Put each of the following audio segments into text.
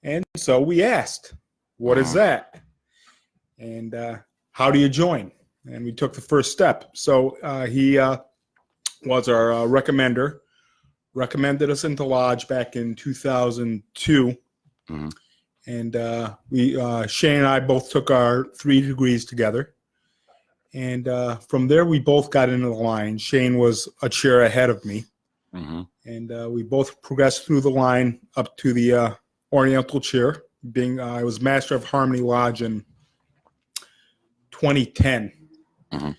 And so we asked, what is that? And how do you join? And we took the first step. So he was our recommended us into Lodge back in 2002. Mm-hmm. And Shane and I both took our 3 degrees together. And from there, we both got into the line. Shane was a chair ahead of me. Mm-hmm. And we both progressed through the line up to the Oriental chair. I was Master of Harmony Lodge in 2010. Mm-hmm.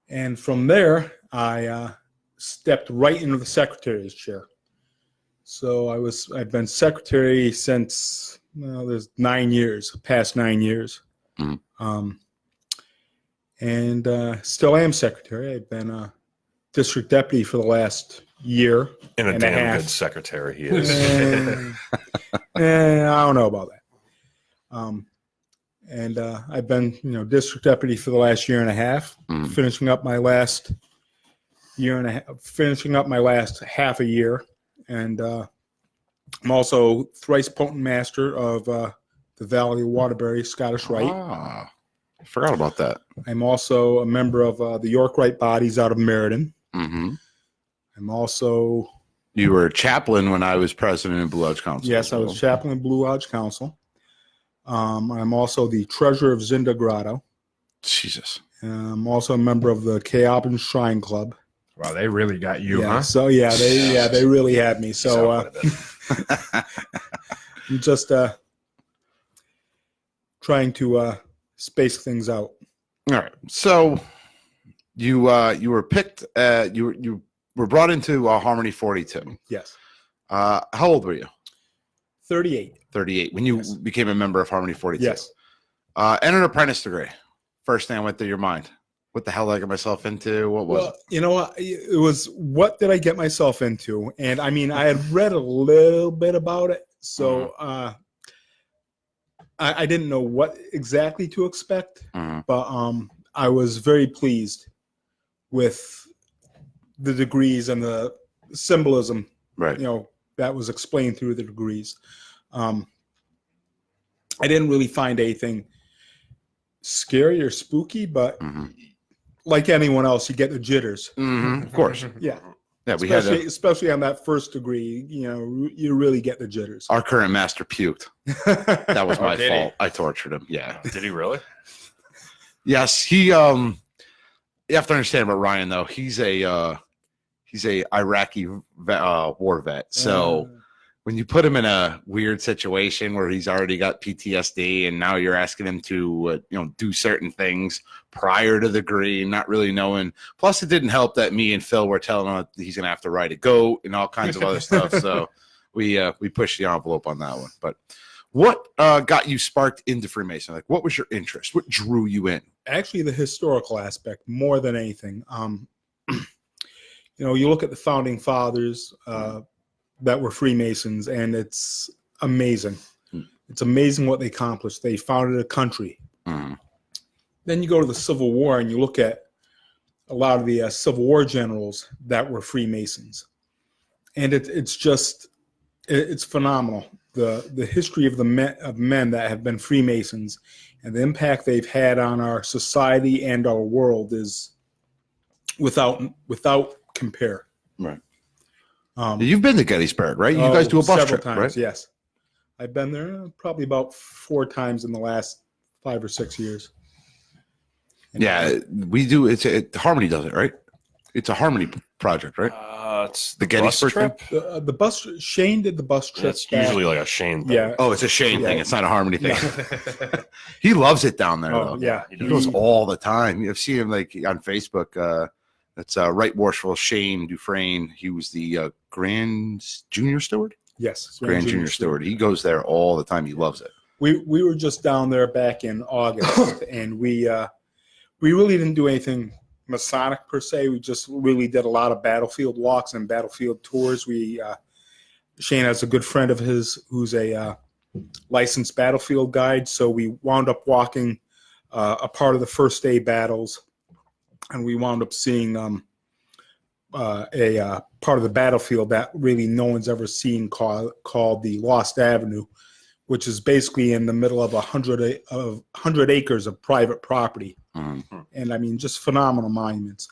And from there, I stepped right into the secretary's chair. So I've been secretary since there's 9 years, past 9 years. Mm-hmm. And still am secretary. I've been a district deputy for the last year and a damn half. Good secretary he is. I don't know about that. And I've been, district deputy for the last year and a half, finishing up my last half a year. And I'm also thrice potent master of the Valley of Waterbury Scottish Rite. I forgot about that. I'm also a member of the York Rite bodies out of Meriden. Mm-hmm. I'm also... You were chaplain when I was president of Blue Lodge Council. Yes, I was chaplain of Blue Lodge Council. I'm also the treasurer of Zinda Grotto. Jesus. I'm also a member of the Keabin Shrine Club. Wow, they really got you, huh? So they really had me. So I'm just trying to space things out. All right. So you were picked. You were brought into Harmony 42. Yes. How old were you? 38. 38 when you became a member of Harmony 42. Yes. And an apprentice degree. First thing that went through your mind. What the hell did I get myself into? What was it? You know what? It was, what did I get myself into? And I mean, I had read a little bit about it. So I didn't know what exactly to expect. But I was very pleased with the degrees and the symbolism, right? That was explained through the degrees. I didn't really find anything scary or spooky, but like anyone else, you get the jitters. Of course. Yeah. Yeah, especially on that first degree, you really get the jitters. Our current master puked. That was my fault. I tortured him. Yeah. Did he really? Yes, he. You have to understand about Ryan though. He's a Iraqi war vet. So when you put him in a weird situation where he's already got PTSD, and now you're asking him to do certain things prior to the degree, not really knowing. Plus, it didn't help that me and Phil were telling him that he's gonna have to ride a goat and all kinds of other stuff. So we pushed the envelope on that one. But what got you sparked into Freemason? Like, what was your interest? What drew you in? Actually, the historical aspect more than anything. You look at the founding fathers that were Freemasons, and it's amazing. It's amazing what they accomplished. They founded a country. Then you go to the Civil War, and you look at a lot of the Civil War generals that were Freemasons, and it's phenomenal. The history of men that have been Freemasons and the impact they've had on our society and our world is without compare. Right. You've been to Gettysburg, right? You guys do a bus several trip, times, right? Yes. I've been there probably about 4 times in the last 5 or 6 years. And we do. Harmony does it, right? It's a Harmony project, right? It's the Gettysburg trip. The bus. Shane did the bus trip. It's usually like a Shane thing. Yeah. Oh, it's a Shane thing. It's not a Harmony thing. He loves it down there, though. Yeah. He goes all the time. You've seen him like on Facebook. That's Right Worshipful Shane Dufresne. He was the Grand Junior Steward. Yes, Grand Junior Steward. He goes there all the time. He loves it. We were just down there back in August, and we really didn't do anything Masonic per se. We just really did a lot of battlefield walks and battlefield tours. Shane has a good friend of his who's a licensed battlefield guide, so we wound up walking a part of the first day battles, and we wound up seeing part of the battlefield that really no one's ever seen called the Lost Avenue, which is basically in the middle of 100 acres of private property. Mm-hmm. And I mean, just phenomenal monuments.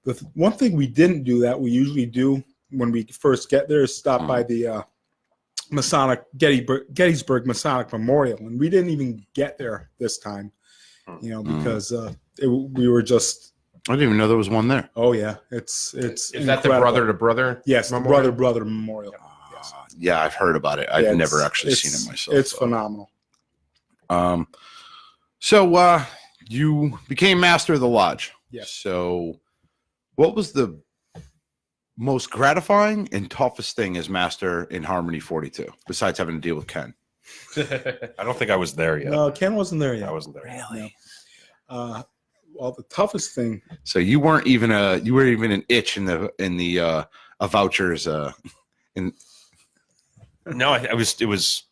The one thing we didn't do that we usually do when we first get there is stop by the Gettysburg Masonic Memorial, and we didn't even get there this time, because we were just. I didn't even know there was one there. Oh yeah, it's Is incredible. that the brother to brother? Yes, memorial? the brother memorial. Yes. Yeah, I've heard about it. I've Yeah, never actually seen it myself. It's phenomenal. So you became master of the lodge. Yes. So what was the most gratifying and toughest thing as master in Harmony 42, besides having to deal with Ken? I don't think I was there yet. No, Ken wasn't there yet. I wasn't there. Really? No. Well, the toughest thing. So you weren't even an itch in the vouchers in. No, it was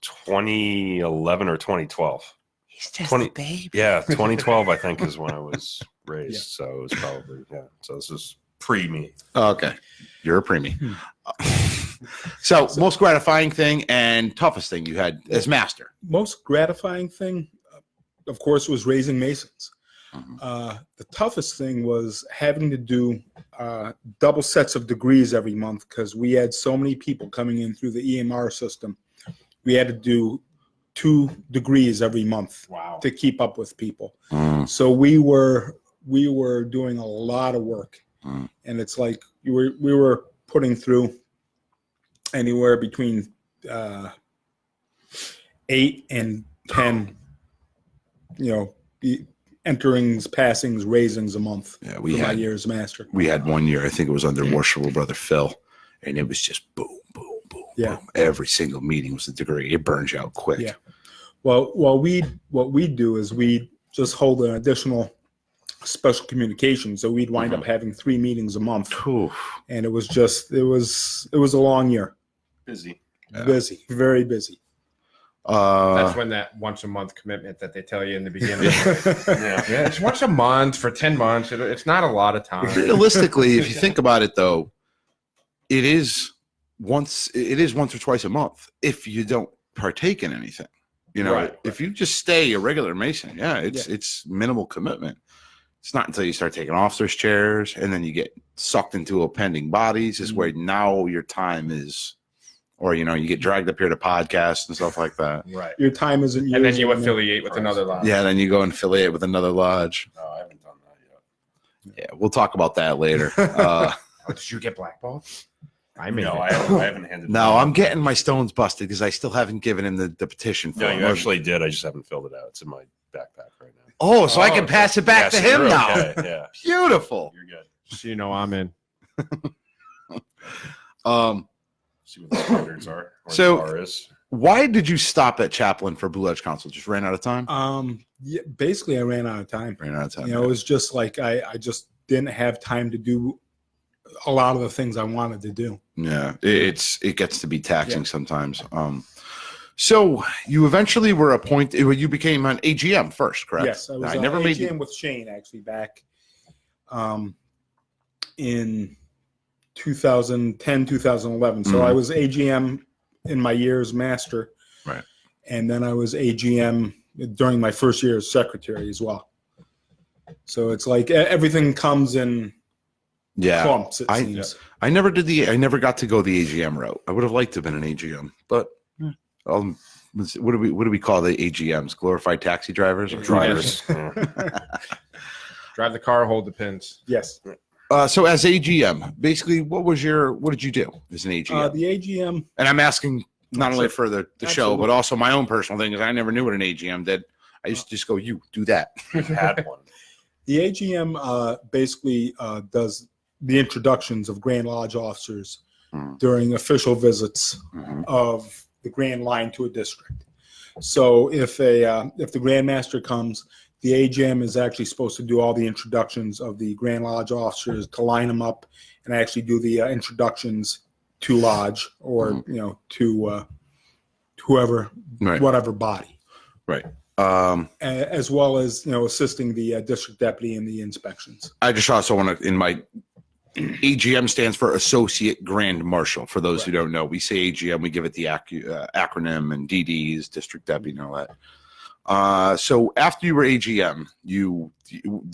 2011 or 2012. He's just 20 a baby. Yeah, 2012 I think is when I was raised. Yeah. So it was probably So this is pre me. Oh, okay, you're a preemie. So most gratifying thing and toughest thing you had as master. Most gratifying thing, of course, was raising Masons. Mhm. The toughest thing was having to do double sets of degrees every month because we had so many people coming in through the EMR system. We had to do 2 degrees every month Wow. to keep up with people. Mm. So we were doing a lot of work, Mm. and it's like we were putting through anywhere between 8 and 10, enterings, passings, raisings a month. Yeah, for we my had year as master. we had one year. I think it was under Worshipful brother Phil, and it was just boom, boom, boom. Yeah. Boom. Every single meeting was a degree. It burns you out quick. Yeah. Well, what we do is we just hold an additional special communication. So we'd wind up having 3 meetings a month, Oof. and it was a long year. Busy. Yeah. Busy, very busy. That's when that once a month commitment that they tell you in the beginning. Yeah. Yeah, it's once a month for 10 months. It's not a lot of time. Realistically, if you think about it, though, it is once or twice a month if you don't partake in anything. Right. If you just stay a regular Mason, it's minimal commitment. It's not until you start taking officers' chairs and then you get sucked into appending bodies is where now your time is, or you get dragged up here to podcasts and stuff like that. Right. Your time isn't yours. And then you anymore. affiliate with another lodge. Yeah, then you go and affiliate with another lodge. No, I haven't done that yet. Yeah, we'll talk about that later. Oh, did you get blackballed? I mean, No, I haven't handed. No, I'm getting my stones busted because I still haven't given him the petition for No, it. you actually did. I just haven't filled it out. It's in my backpack right now. Oh, so I can Oh, pass it back to Yes, him you're now. okay. Yeah, Beautiful. you're good. so I'm in. See what the standards are. Or So- the bar is. Why did you stop at chaplain for Blue Edge Council? Just ran out of time? Yeah, basically, I ran out of time. Ran out of time. It was just like I just didn't have time to do a lot of the things I wanted to do. Yeah, it gets to be taxing sometimes. So you eventually were appointed. You became an AGM first, correct? Yes, I was I never made AGM with Shane actually back in 2010, 2011. So I was AGM in my year as master. Right. And then I was AGM during my first year as secretary as well. So it's like everything comes in clumps, it seems. I never got to go the AGM route. I would have liked to have been an AGM, but what do we call the AGMs? Glorified taxi drivers or Drivers. Yeah. Drive the car, hold the pins. Yes. So as AGM, basically, what did you do as an AGM? The AGM, And I'm asking not only for the show, Absolutely. but also my own personal thing, because I never knew what an AGM did. I used to just go, you do that. We've had one. the AGM basically does the introductions of Grand Lodge officers during official visits of the Grand Line to a district. So if the Grand Master comes, the AGM is actually supposed to do all the introductions of the Grand Lodge officers, to line them up and actually do the introductions to Lodge or to whoever, Right. whatever body, Right. as well as assisting the district deputy in the inspections. I just also want to, in my AGM stands for Associate Grand Marshal. For those who don't know, we say AGM, we give it the acronym, and DDs, District Deputy, and all that. So after you were AGM,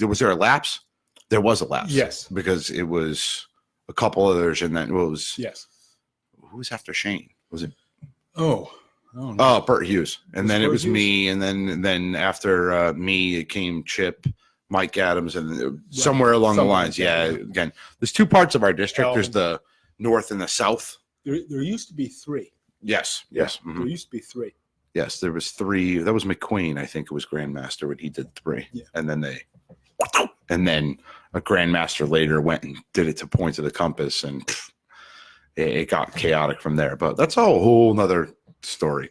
was there a lapse? There was a lapse. Yes. Because it was a couple others, and then it was Yes. who was after Shane? Was it? Oh, Oh, Bert Hughes, and then it Bert was Hughes? me, and then after me, it came Chip, Mike Adams, and somewhere along the Something lines. like that, Yeah, again, there's two parts of our district. Elm. There's the north and the south. there used to be three. Yes, yes, mhm. There used to be three. Yes. There was three. That was McQueen, I think it was Grandmaster when he did three, Yeah. and then a Grandmaster later went and did it to points of the compass, and it got chaotic from there. But that's a whole nother story.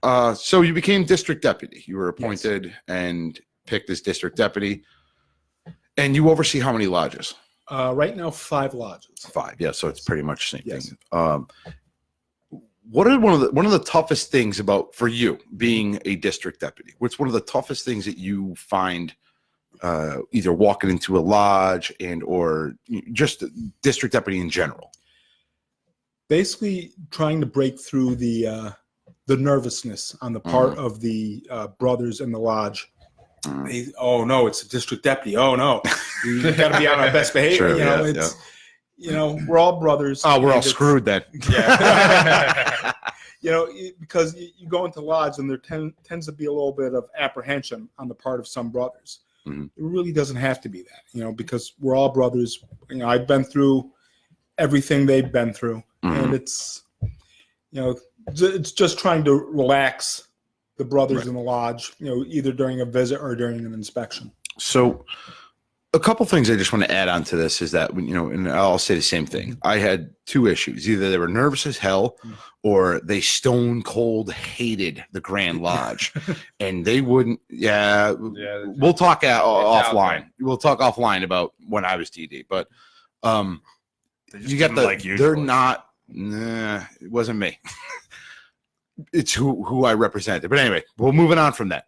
So you became district deputy. You were appointed and picked as district deputy, and you oversee how many lodges? Right now, 5 lodges. 5. Yeah, so it's pretty much the same Yes. thing. What are one of the toughest things about for you being a district deputy? What's one of the toughest things that you find either walking into a lodge or just district deputy in general? Basically, trying to break through the nervousness on the part of the brothers in the lodge. Oh no, it's a district deputy. Oh no, we got to be on our best behavior. Sure, We're all brothers. Oh, we're all and screwed then. Yeah. Because you go into lodge and there tends to be a little bit of apprehension on the part of some brothers. Mhm. It really doesn't have to be that, because we're all brothers. I've been through everything they've been through, and it's just trying to relax the brothers in the lodge, either during a visit or during an inspection. So a couple things I just want to add on to this is that, and I'll say the same thing. I had 2 issues. Either they were nervous as hell or they stone cold hated the Grand Lodge and they wouldn't. We'll talk offline. We'll talk offline about when I was DD, but you got they're not, it wasn't me. It's who I represented. But anyway, we're moving on from that.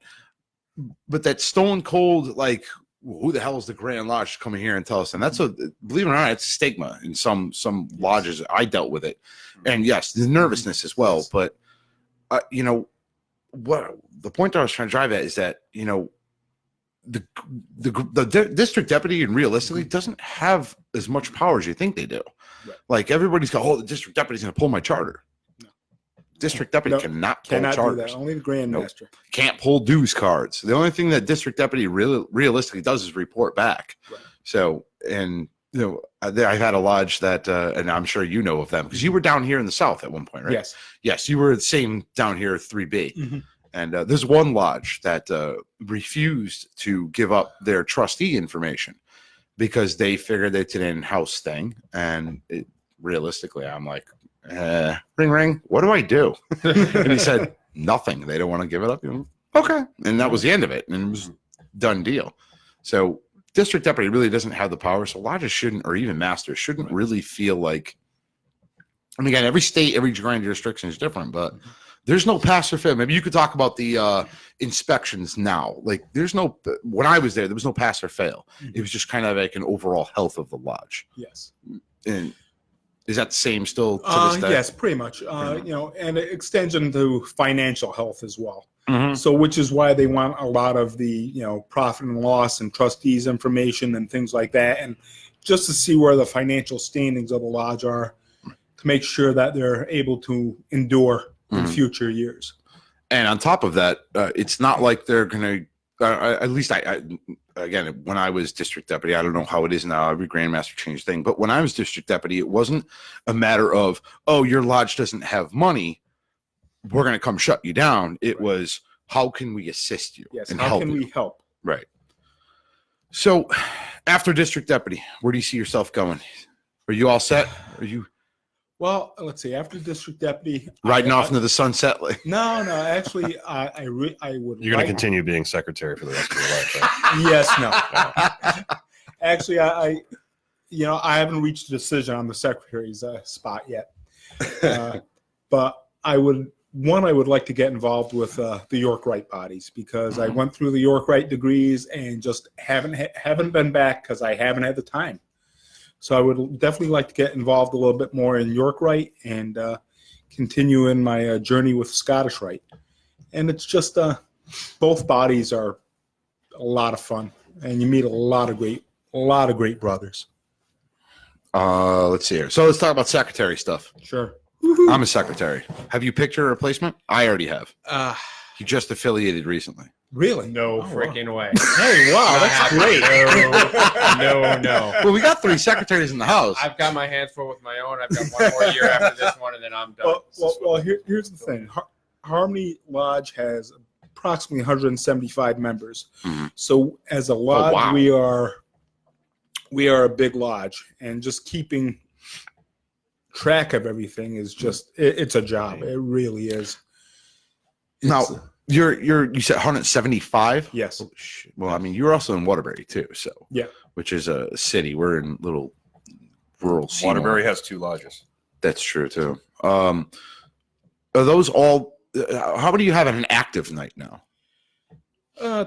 But that stone cold, like, who the hell is the Grand Lodge coming here and tell us? And that's believe it or not, it's a stigma in some lodges. I dealt with it, and yes, the nervousness as well. But what the point I was trying to drive at is that the district deputy, and realistically, doesn't have as much power as you think they do. Right. Like everybody's go, oh, the district deputy's going to pull my charter. District deputy cannot pull do charters. that. Only the Grandmaster. Can't pull dues cards. The only thing that district deputy realistically does is report back. Right. So, and I've had a lodge that, and I'm sure you know of them because you were down here in the south at one point, right? Yes. Yes, you were the same down here at 3B. Mm-hmm. And there's one lodge that refused to give up their trustee information because they figured it's an in-house thing. And realistically, I'm like, ring, ring. What do I do? And he said, nothing. They don't want to give it up. Okay. And that was the end of it. And it was done deal. So district deputy really doesn't have the power. So lodges shouldn't, or even masters shouldn't really feel like, I mean, again, every state, every grand jurisdiction is different, but there's no pass or fail. Maybe you could talk about the inspections now. Like when I was there was no pass or fail. It was just kind of like an overall health of the lodge. Yes. And is that the same still to this day? Yes, pretty much. And it extends into financial health as well. Mm-hmm. So, which is why they want a lot of the, profit and loss and trustees information and things like that. And just to see where the financial standings of the lodge are to make sure that they're able to endure in future years. And on top of that, it's not like they're going to, at least I, again, when I was district deputy, I don't know how it is now. Every grandmaster changed thing. But when I was district deputy, it wasn't a matter of, oh, your lodge doesn't have money, we're going to come shut you down. It was, how can we assist you? Yes, and how can you? we help? Right. So after district deputy, where do you see yourself going? Are you all set? Are you Well, let's see. After district deputy, riding off into the sunset? No. Actually, I would. You're going to continue being secretary for the rest of your life. Right? Yes. No. Actually, I haven't reached a decision on the secretary's spot yet. But I would like to get involved with the York Rite bodies because I went through the York Rite degrees and just haven't been back because I haven't had the time. So I would definitely like to get involved a little bit more in York Rite and continue in my journey with Scottish Rite. And it's just both bodies are a lot of fun, and you meet a lot of great brothers. Let's see here. So let's talk about secretary stuff. Sure. I'm a secretary. Have you picked your replacement? I already have. He just affiliated recently. Really? No Oh, freaking way. Hey, wow, that's great. No. Well, we got 3 secretaries in the house. I've got my hands full with my own. I've got one more year after this one, and then I'm done. Well, here's the thing. Harmony Lodge has approximately 175 members. Mhm. So as a lodge, wow. we are a big lodge, and just keeping track of everything is just it's a job. It really is. Now, It's- you said 175? yes. Oh, shit. Well, I mean, you're also in Waterbury too, so Yeah. which is a city. We're in little rural Seymour. Waterbury has 2 lodges. That's true too. Are those all? How many do you have at an active night now?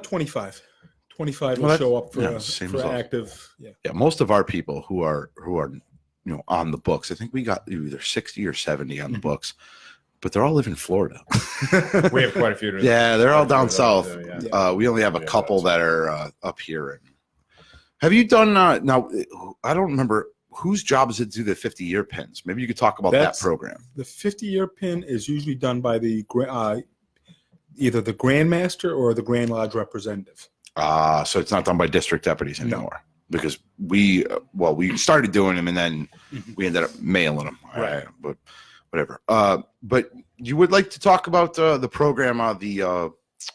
25. 25 Well, will that- show up yeah, same for as us. active. Yeah. Yeah, most of our people who are on the books. I think we got either 60 or 70 on the Mhm. books, but they're all live in Florida. We have quite a few. Yeah, they're all down south. Yeah. We only have a Yeah, couple down that are up here. Have you done now? I don't remember whose job is it to do the 50-year pins. Maybe you could talk about That's- that program. The 50-year pin is usually done by the either the Grand Master or the Grand Lodge representative. So it's not done by district deputies No. anymore because we started doing them and then Mhm. we ended up mailing them. Right. But whatever. But you would like to talk about the program?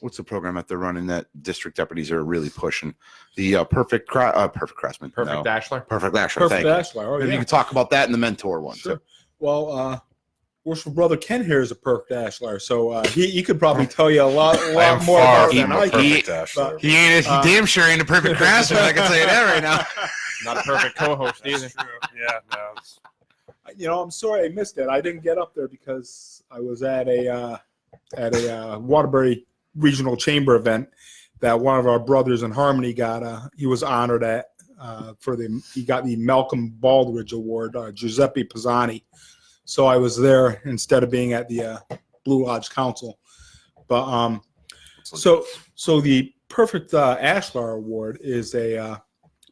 What's the program that they're running that district deputies are really pushing? The Perfect Craftsman. Perfect No. Ashler. Perfect Ashler. Perfect Thank you. Ashlar. Oh, Maybe you yeah. could talk about that and the mentor one Sure. too. Well, Worshipful Brother Ken here is a Perfect Ashlar, so he could probably tell you a lot more about it than I can. perfect Ashler. He ain't. Uh, He damn sure ain't a perfect craftsman. I can tell you that right now. Not a perfect co-host either. That's true. Yeah, no. it's- I'm sorry I missed it. I didn't get up there because I was at a Waterbury Regional Chamber event that one of our brothers in Harmony got. He was honored at he got the Malcolm Baldridge Award, Giuseppe Pisani. So I was there instead of being at the Blue Lodge Council. But so the Perfect Ashlar Award is a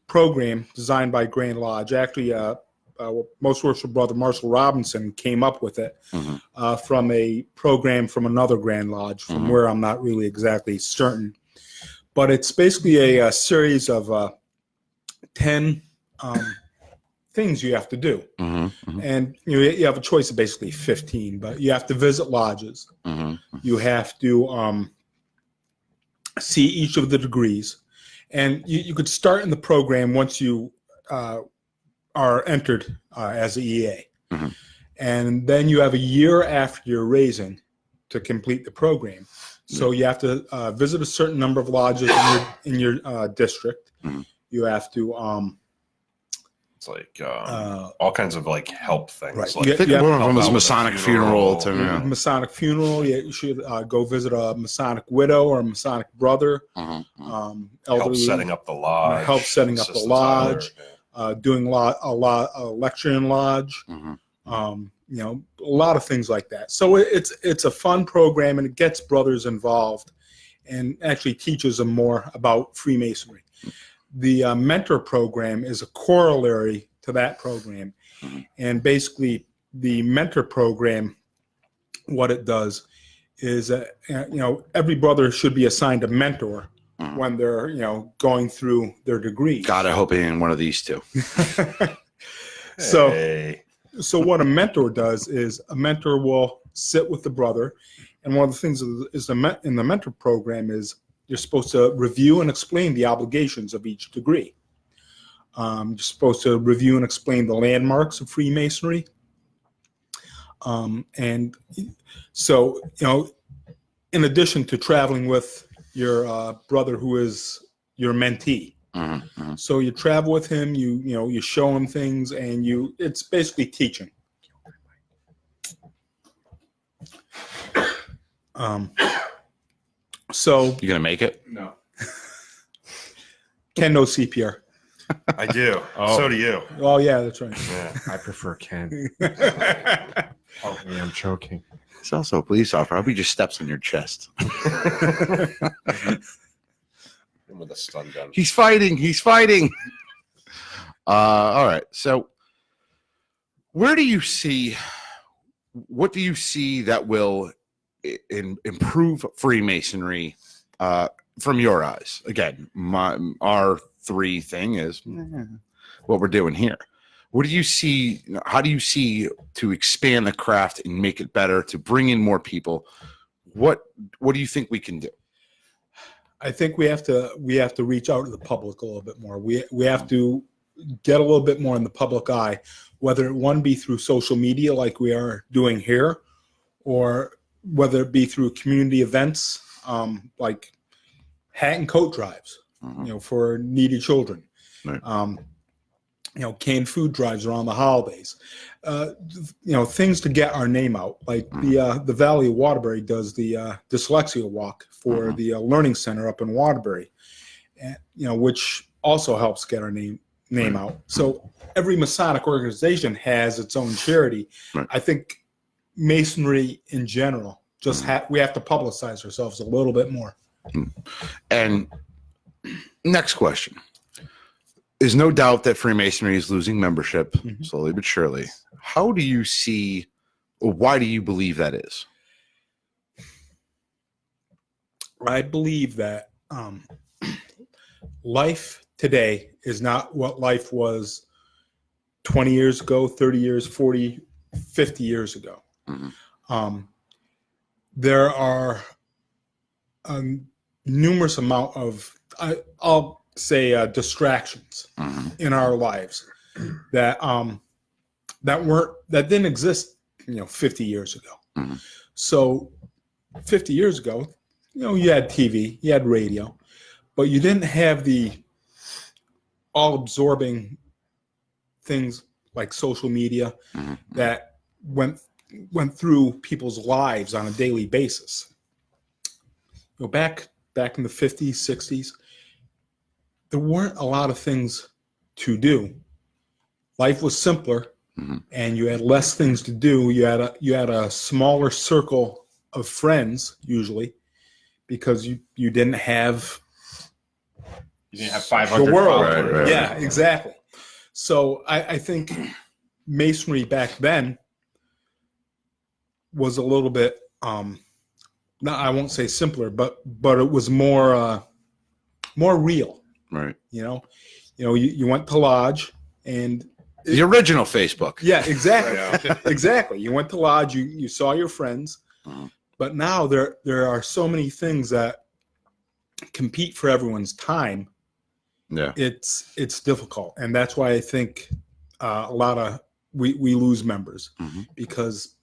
program designed by Grand Lodge. Actually, Most Worshipful Brother Marshall Robinson came up with it from a program from another Grand Lodge, from where I'm not really exactly certain. But it's basically a series of 10 things you have to do. And you have a choice of basically 15, but you have to visit lodges. You have to see each of the degrees. And you could start in the program once you are entered as an EA. And then you have a year after your raising to complete the program. So you have to visit a certain number of lodges in your district. You have to It's like all kinds of like help things. Right. Like Yeah, I think yeah. one of them was Help out with a Masonic funeral. funeral. Masonic funeral. You should go visit a Masonic widow or a Masonic brother. help Elderly, setting up the lodge. help setting up the assistance lodge. there. Doing a lecture in lodge. A lot of things like that. So it's a fun program, and it gets brothers involved and actually teaches them more about Freemasonry. The mentor program is a corollary to that program. And basically the mentor program, what it does is, every brother should be assigned a mentor when they're, going through their degree. God, I hope he ain't one of these two. So, Hey. so what a mentor does is a mentor will sit with the brother. And one of the things is in the mentor program is you're supposed to review and explain the obligations of each degree. You're supposed to review and explain the landmarks of Freemasonry. And so, in addition to traveling with your brother who is your mentee, so you travel with him, you show him things, and it's basically teaching. So You gonna make it? No. Ken knows CPR. I do. Oh. So do you. Oh yeah, that's right. Yeah. I prefer Ken. Help me, I'm choking. He's also a police officer. I hope he just steps on your chest. With a stun gun. He's fighting. He's fighting. All right. So, what do you see that will improve Freemasonry from your eyes? Again, our three thing is what we're doing here. What do you see? How do you see to expand the craft and make it better, to bring in more people? What do you think we can do? I think we have to reach out to the public a little bit more. We have to get a little bit more in the public eye, whether one be through social media like we are doing here, or whether it be through community events like hat and coat drives, for needy children. Right. Canned food drives around the holidays, things to get our name out. Like the Valley of Waterbury does the dyslexia walk for the Learning Center up in Waterbury, and, which also helps get our name out. So every Masonic organization has its own charity. Right. I think Masonry in general we have to publicize ourselves a little bit more. And next question. There's no doubt that Freemasonry is losing membership slowly but surely. How do you see, or why do you believe that is? I believe that life today is not what life was 20 years ago, 30 years, 40, 50 years ago. There are numerous amount of, I'll say, distractions in our lives that didn't exist 50 years ago. So 50 years ago, you had TV, you had radio, but you didn't have the all absorbing things like social media that went through people's lives on a daily basis. Back in the 50s, 60s, there weren't a lot of things to do. Life was simpler, and you had less things to do. You had a smaller circle of friends usually, because you didn't have 500 the world. Right. Yeah, exactly. So I think Masonry back then was a little bit I won't say simpler, but it was more real. Right. You went to lodge, and The original Facebook. yeah, exactly. Exactly. You went to lodge, you saw your friends, but now there are so many things that compete for everyone's time. Yeah. It's difficult, and that's why I think a lot of we lose members because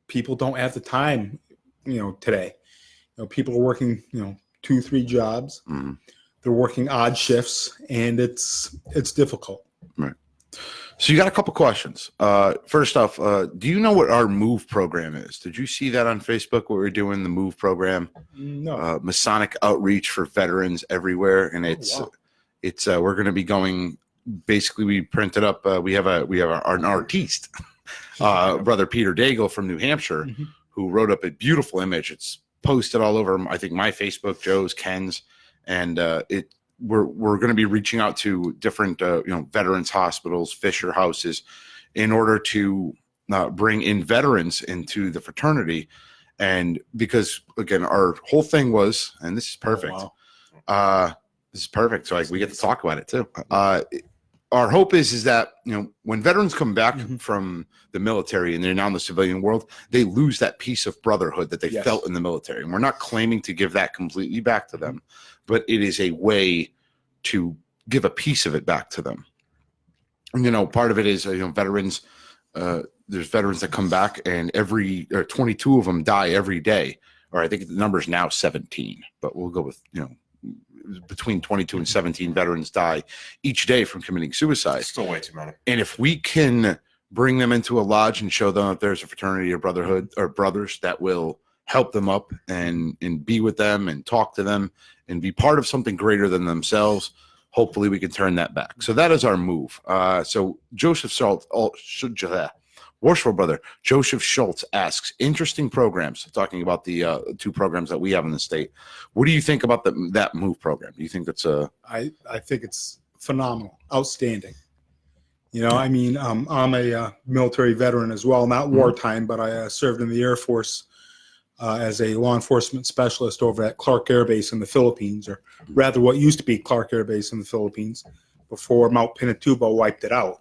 people don't have the time. Today, people are working 2-3 jobs. They're working odd shifts, and it's difficult. Right. So you got a couple questions. First off, do you know what our MOVE program is? Did you see that on Facebook? What we're doing, the MOVE program? No. Masonic outreach for veterans everywhere, and it's we're going to be going. Basically, we printed up. We have an artiste, brother Peter Daigle from New Hampshire, who wrote up a beautiful image. It's posted all over. I think my Facebook, Joe's, Ken's, and we're going to be reaching out to different veterans hospitals, Fisher houses, in order to bring in veterans into the fraternity. And because again, our whole thing was, and this is perfect. Oh, wow. This is perfect. So we get to talk about it too. Our hope is that when veterans come back from the military and they're now in the civilian world, they lose that piece of brotherhood that they felt in the military. And we're not claiming to give that completely back to them, but it is a way to give a piece of it back to them. And, part of it is veterans. There's veterans that come back, and 22 of them die every day, or I think the number is now 17, but we'll go with between 22 and 17 veterans die each day from committing suicide. Still way too many. And if we can bring them into a lodge and show them that there's a fraternity or brotherhood or brothers that will help them up and be with them and talk to them and be part of something greater than themselves, hopefully we can turn that back. So that is our move. So Joseph Schultz, Worshipful brother Joseph Schultz asks, interesting programs, talking about the 2 programs that we have in the state. What do you think about that move program? Do you think that's I think it's phenomenal, outstanding. I mean, I'm a military veteran as well, not wartime, but I served in the Air Force as a law enforcement specialist over at Clark Air Base in the Philippines, or rather what used to be Clark Air Base in the Philippines before Mount Pinatubo wiped it out.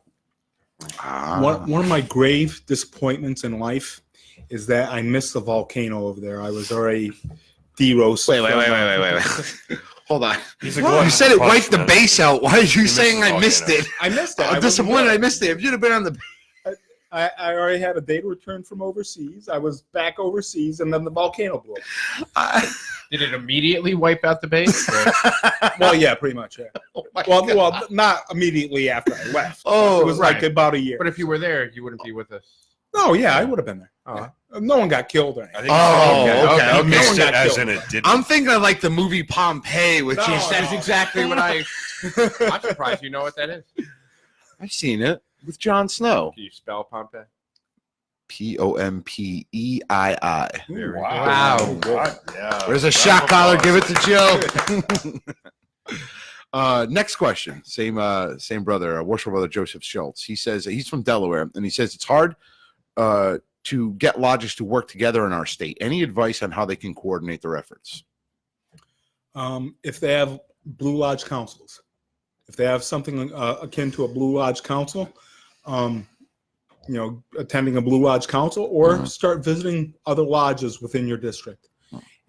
One of my grave disappointments in life is that I missed the volcano over there. I was already de-roasted. Wait. Hold on. He's a You glutton said for it wiped the punishment. base out. Why are you missed saying the I missed volcano. it? I missed it. I'm disappointed I missed it. If you'd have been on the I already had a date return from overseas. I was back overseas, and then the volcano blew up. Did it immediately wipe out the base? Well, yeah, pretty much. Yeah. Oh my Well, God. well, not immediately after I left. Oh, it was like right. about a year. But if you were there, you wouldn't be with us. No, yeah, I would have been there. Oh. No one got killed or I anything. think Oh, you okay. missed No it one got as killed. in it didn't. I'm thinking of like the movie Pompeii with No, Jesus. That is exactly what I'm surprised you know what that is. I've seen it with Jon Snow. Can you spell Pompeii? Pompei. Ooh, Wow. God, yeah. There's a Round shot of collar. applause. Give it to Joe. Next question. Same brother, worshipful brother Joseph Schultz. He says he's from Delaware, and he says it's hard to get lodges to work together in our state. Any advice on how they can coordinate their efforts? If they have Blue Lodge councils, if they have something akin to a Blue Lodge council, attending a Blue Lodge council, or start visiting other lodges within your district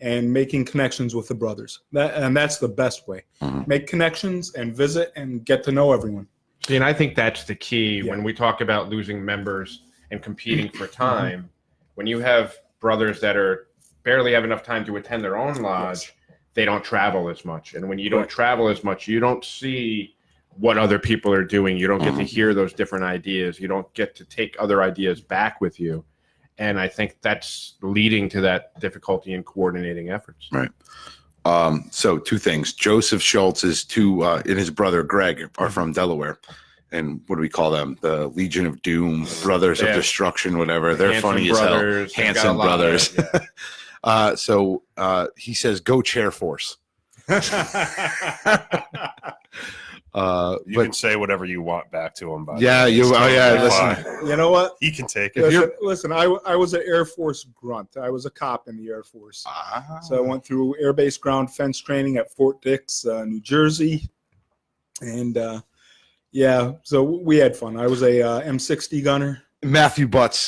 and making connections with the brothers. That's the best way. Make connections and visit and get to know everyone. See, and I think that's the key Yeah. when we talk about losing members and competing for time. When you have brothers that barely have enough time to attend their own lodge, they don't travel as much. And when you don't travel as much, you don't see what other people are doing. You don't get to hear those different ideas. You don't get to take other ideas back with you. And I think that's leading to that difficulty in coordinating efforts. Right. So 2 things. Joseph Schultz is and his brother Greg are from Delaware. And what do we call them? The Legion of Doom, Brothers of Yeah. Destruction, whatever. They're Hanson funny brothers. as hell. They've got a Hanson lot of brothers. it, yeah. So he says, "Go Chair Force." You can say whatever you want back to him. By Yeah, the way. you. It's Oh yeah, totally listen. fine. You know what? He can take it. Listen, I was an Air Force grunt. I was a cop in the Air Force. So I went through Air Base ground fence training at Fort Dix, New Jersey. And so we had fun. I was a M60 gunner. Matthew Butts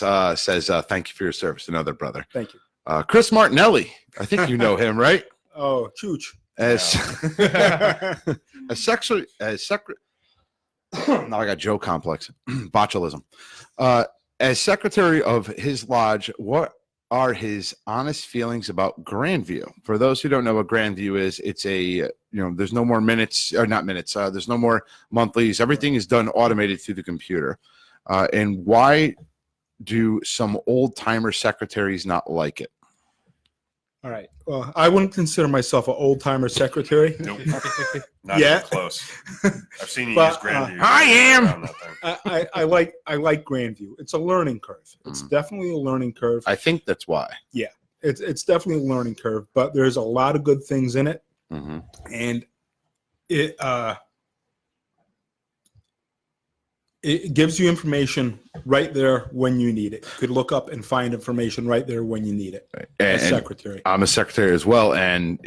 says, "Thank you for your service." Another brother. Thank you. Chris Martinelli. I think you know him, right? Oh, Chooch. As now I got Joe complex, botulism. As secretary of his lodge, what are his honest feelings about Grandview? For those who don't know what Grandview is, it's there's no more minutes, or not minutes. There's no more monthlies. Everything is done automated through the computer. And why do some old timer secretaries not like it? All right. Well, I wouldn't consider myself an old timer secretary. Nope. Not Yeah. even close. I've seen you But, use Grandview. I am. around that thing. I like Grandview. It's a learning curve. It's definitely a learning curve. I think that's why. It's definitely a learning curve, but there's a lot of good things in it, and it gives you information right there when you need it. You could look up and find information right there when you need it. As And secretary. I'm a secretary as well, and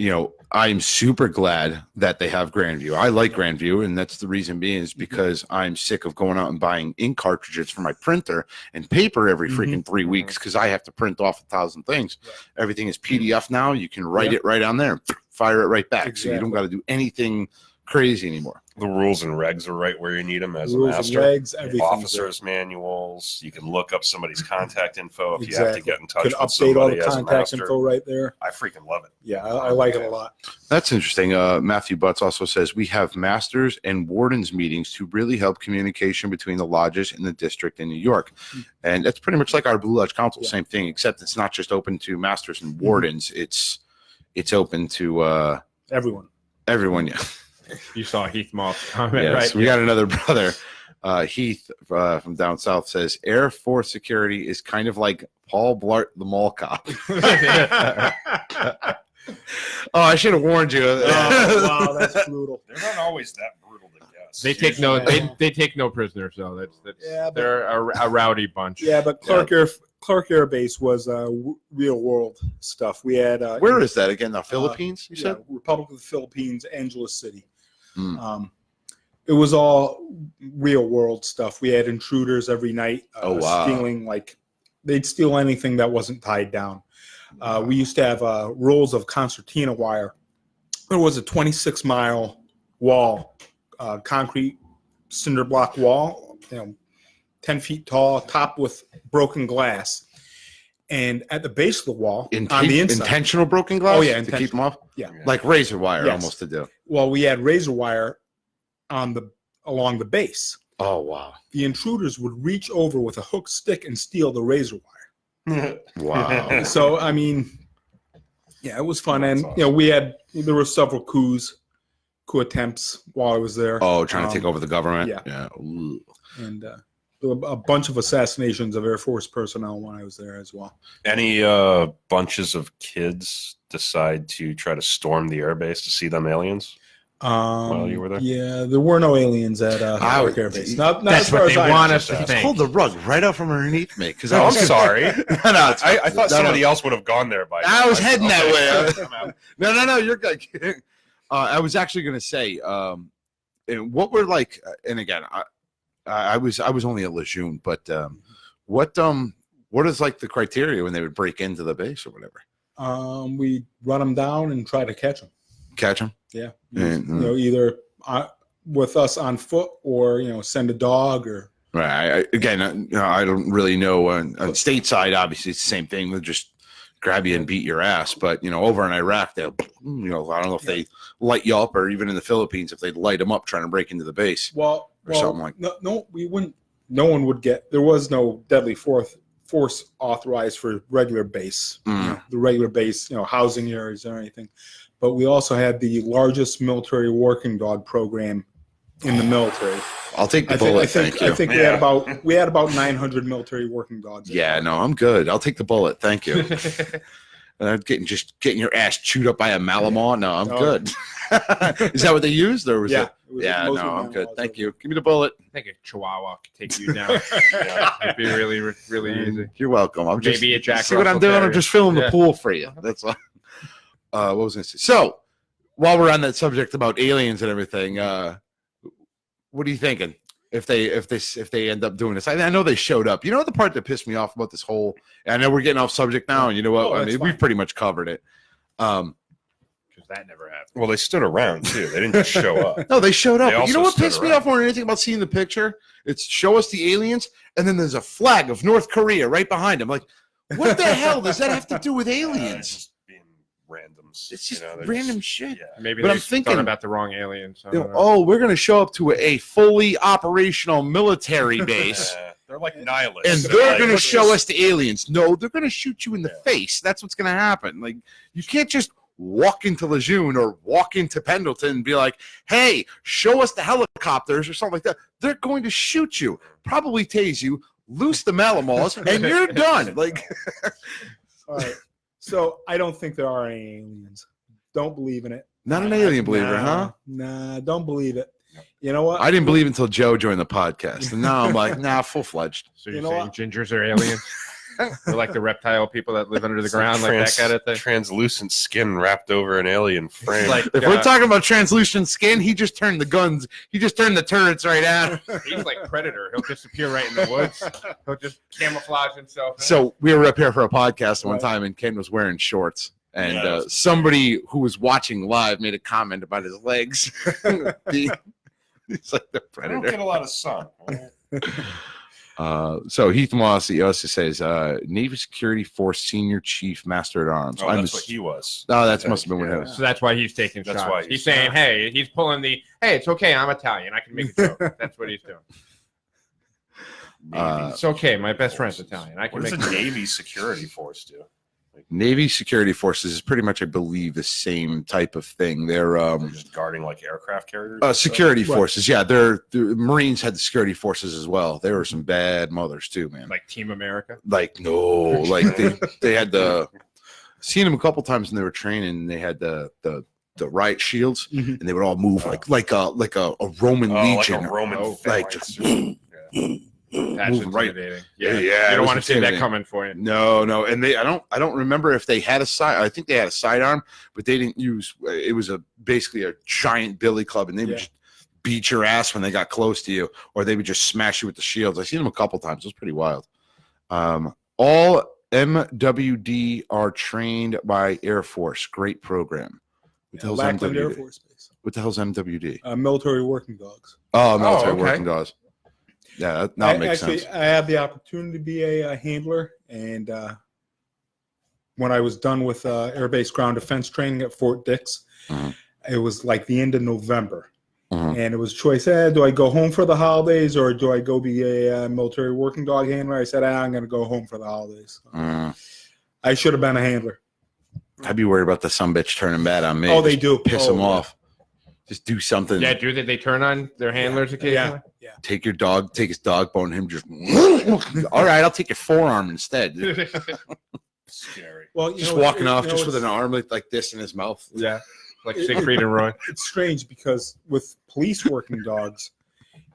I'm super glad that they have Grandview. I like Grandview, and that's the reason being is because I'm sick of going out and buying ink cartridges for my printer and paper every freaking 3 weeks because I have to print off 1,000 things. Everything is PDF now. You can write it right on there, fire it right back, so you don't got to do anything crazy anymore. The rules and regs are right where you need them as Rules a and master. regs, everything. Officers' manuals. You can look up somebody's contact info if you have to Exactly. get in touch Could with update all somebody the as a contact master. info right there. I freaking love it. Yeah, I like it a lot. That's interesting. Matthew Butts also says we have masters and wardens meetings to really help communication between the lodges in the district in New York. And that's pretty much like our Blue Lodge Council, same thing, except it's not just open to masters and wardens. It's open to Everyone. everyone. Yeah. You saw Heath Moss comment, Yes, right? we got another brother. Heath from down south says Air Force security is kind of like Paul Blart, the mall cop. Oh, I should have warned you. Wow, that's brutal. They're not always that brutal to guess. They take no. They take no prisoners though. That's Yeah, but- they're a rowdy bunch. Yeah, but Clark Air Base was real world stuff. We had Where is that again? The Philippines? You said Republic of the Philippines, Angeles City. Mm. It was all real world stuff. We had intruders every night. Oh, wow. Stealing they'd steal anything that wasn't tied down. We used to have rolls of concertina wire. There was a 26-mile wall, concrete cinder block wall, 10 feet tall, topped with broken glass. And at the base of the wall, on the inside. Intentional broken glass? Oh, yeah, To keep them off? Yeah. Like razor wire Yes. almost to do. Well, we had razor wire along the base. Oh, wow. The intruders would reach over with a hook stick and steal the razor wire. Wow. So, I mean, yeah, it was fun. That's And, awesome. there were several coup attempts while I was there. Oh, trying to take over the government? yeah. Ooh. And a bunch of assassinations of Air Force personnel when I was there as well. Any bunches of kids decide to try to storm the airbase to see them aliens? While you were there? Yeah, there were no aliens at Clark Air Base. Not That's as far what as they I want know. us to think. Pulled the rug right out from underneath me. Because Oh, I'm sorry. no, it's fine. I thought somebody else would have gone there by now. I was heading that way. I'm out. No, you're good. I was actually going to say, and what were like, and again, I was only at Lejeune, but what is like the criteria when they would break into the base or whatever? We run them down and try to catch them. Catch them? Yeah, And, either with us on foot or send a dog or. Right. I don't really know. On stateside, obviously, it's the same thing. They'll just grab you and beat your ass. But over in Iraq, they'll, I don't know if they light you up, or even in the Philippines, if they'd light them up trying to break into the base. Well, something like no, we wouldn't. No one would get. There was no deadly force authorized for regular base. Mm. The regular base, housing areas or anything. But we also had the largest military working dog program in the military. I'll take the I bullet. think Thank you. we had about 900 military working dogs. Yeah, no, I'm good. I'll take the bullet. Thank you. Getting your ass chewed up by a Malamar. No, I'm good. Is that what they used, or was Yeah. it? Yeah, no, mostly I'm good. Malamars. Thank you. Give me the bullet. I think a Chihuahua could take you down. It'd be really, really easy. You're welcome. I'm just Maybe a Jack see what I'm Russell doing. I'm Terrier. just filling the Yeah. pool for you. That's all. What was I going to say? So, while we're on that subject about aliens and everything, what are you thinking? If they end up doing this, I know they showed up. You know the part that pissed me off about this whole. I know we're getting off subject now, and you know what? Oh, I that's mean, fine. we've pretty much covered it. Because that never happened. Well, they stood around too. They didn't just show up. No, they showed up. They But you know also what pissed stood me around. off more than anything about seeing the picture? It's show us the aliens, and then there's a flag of North Korea right behind them. Like, what the hell does that have to do with It's aliens? just being randoms. It's just they're random shit. Yeah. Maybe But they I'm thinking- thought about the wrong aliens. I You know, don't know. oh, we're going to show up to a fully operational military base, Yeah, they're like nihilists. and they're like, going to look at show this. us the aliens. No, they're going to shoot you in the Yeah. face. That's what's going to happen. Like, you can't just walk into Lejeune or walk into Pendleton and be like, hey, show us the helicopters or something like that. They're going to shoot you, probably tase you, loose the Malamars, and you're done. Like, All right. So I don't think there are any aliens. Don't believe in it. not an alien believer, Nah, huh? Nah, don't believe it. You know what? I didn't believe until Joe joined the podcast. And now I'm like, nah, full-fledged. So You you're know saying what? gingers are aliens? They're like the reptile people that live under the ground, like that kind of thing. Translucent skin wrapped over an alien frame. Like If we're talking about translucent skin, he just turned the guns. He just turned the turrets right out. he's like Predator. He'll disappear right in the woods. He'll just camouflage himself. So we were up here for a podcast one Right. time, and Ken was wearing shorts. And Yeah. somebody who was watching live made a comment about his legs. He's like the I don't predator. get a lot of sun. So Heath Moss, he also says, Navy Security Force Senior Chief Master at Arms. Oh, that's what he was. Oh, that must have been what it Yeah. was. So that's why he's taking That's shots. why He's he's- saying, hey, he's pulling the, hey, it's okay, I'm Italian. I can make a joke. That's what he's doing. Uh, It's okay. My best friend's Italian. I can What does make a a joke. Navy security force do? Navy security forces is pretty much, I believe, the same type of thing. They're just guarding like aircraft carriers. security forces. Yeah, the Marines had the security forces as well. They were some bad mothers too, man. Like Team America. Like no, like they had seen them a couple times when they were training. They had the riot shields, and they would all move like a Roman legion, like a Roman like phalanx. just. That's Moving right. intimidating. Yeah, You it don't was want to see that intimidating. coming for you. No, and I don't remember if they had a side. I think they had a sidearm, but they didn't use. It was basically a giant billy club, and they would just beat your ass when they got close to you, or they would just smash you with the shields. I've seen them a couple times. It was pretty wild. All MWD are trained by Air Force. Great program. What the hell's Lackland Air MWD? Force Base. What the hell's MWD? Military working dogs. Oh, military okay. working dogs. Yeah, that makes sense. I had the opportunity to be a handler, and when I was done with Air Base Ground Defense training at Fort Dix, it was like the end of November, and it was choice: do I go home for the holidays or do I go be a military working dog handler? I said, I'm going to go home for the holidays. I should have been a handler. I'd be worried about the sumbitch turning bad on me. Oh, they Just do. piss Oh, them yeah. off. Just do something. Yeah, do they turn on their handlers occasionally? Yeah. Take your dog, take his dog bone, him just. All right, I'll take your forearm instead. Scary. Well, Just walking off just with an arm like this in his mouth. Yeah, like Siegfried and Roy. It's strange because with police working dogs,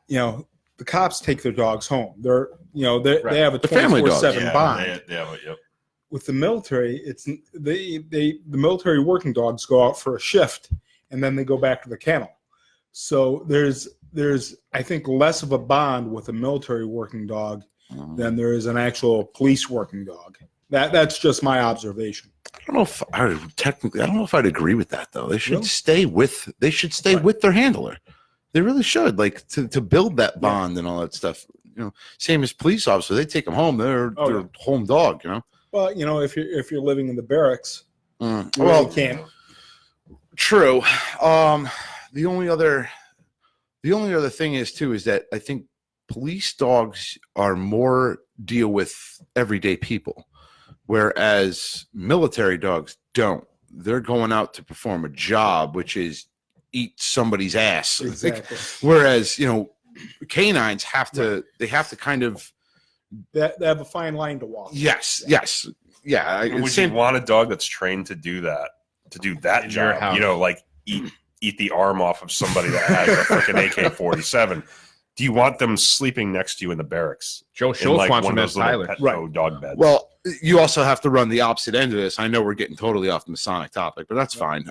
the cops take their dogs home. They're they have a The family dogs. 24/7 bond. Yep. With the military, it's the military working dogs go out for a shift and then they go back to the kennel. So there's I think less of a bond with a military working dog than there is an actual police working dog. That's just my observation. I don't know if I don't know if I'd agree with that though. They should Really? stay with with their handler. They really should, like to build that bond and all that stuff. Same as police officers. They take them home. They're home dog. Well, if you're living in the barracks, you Well, really can't. true. The only other thing is that I think police dogs are more deal with everyday people, whereas military dogs don't. They're going out to perform a job, which is eat somebody's ass. Exactly. Whereas canines have to kind of They have a fine line to walk. yes yeah. Would you want a dog that's trained to do that In your job? house. Like eat the arm off of somebody that has a freaking AK-47. Do you want them sleeping next to you in the barracks? Joe In Schultz like wants one him of as those little Tyler. Petco dog beds. Well, you also have to run the opposite end of this. I know we're getting totally off the Masonic topic, but that's fine.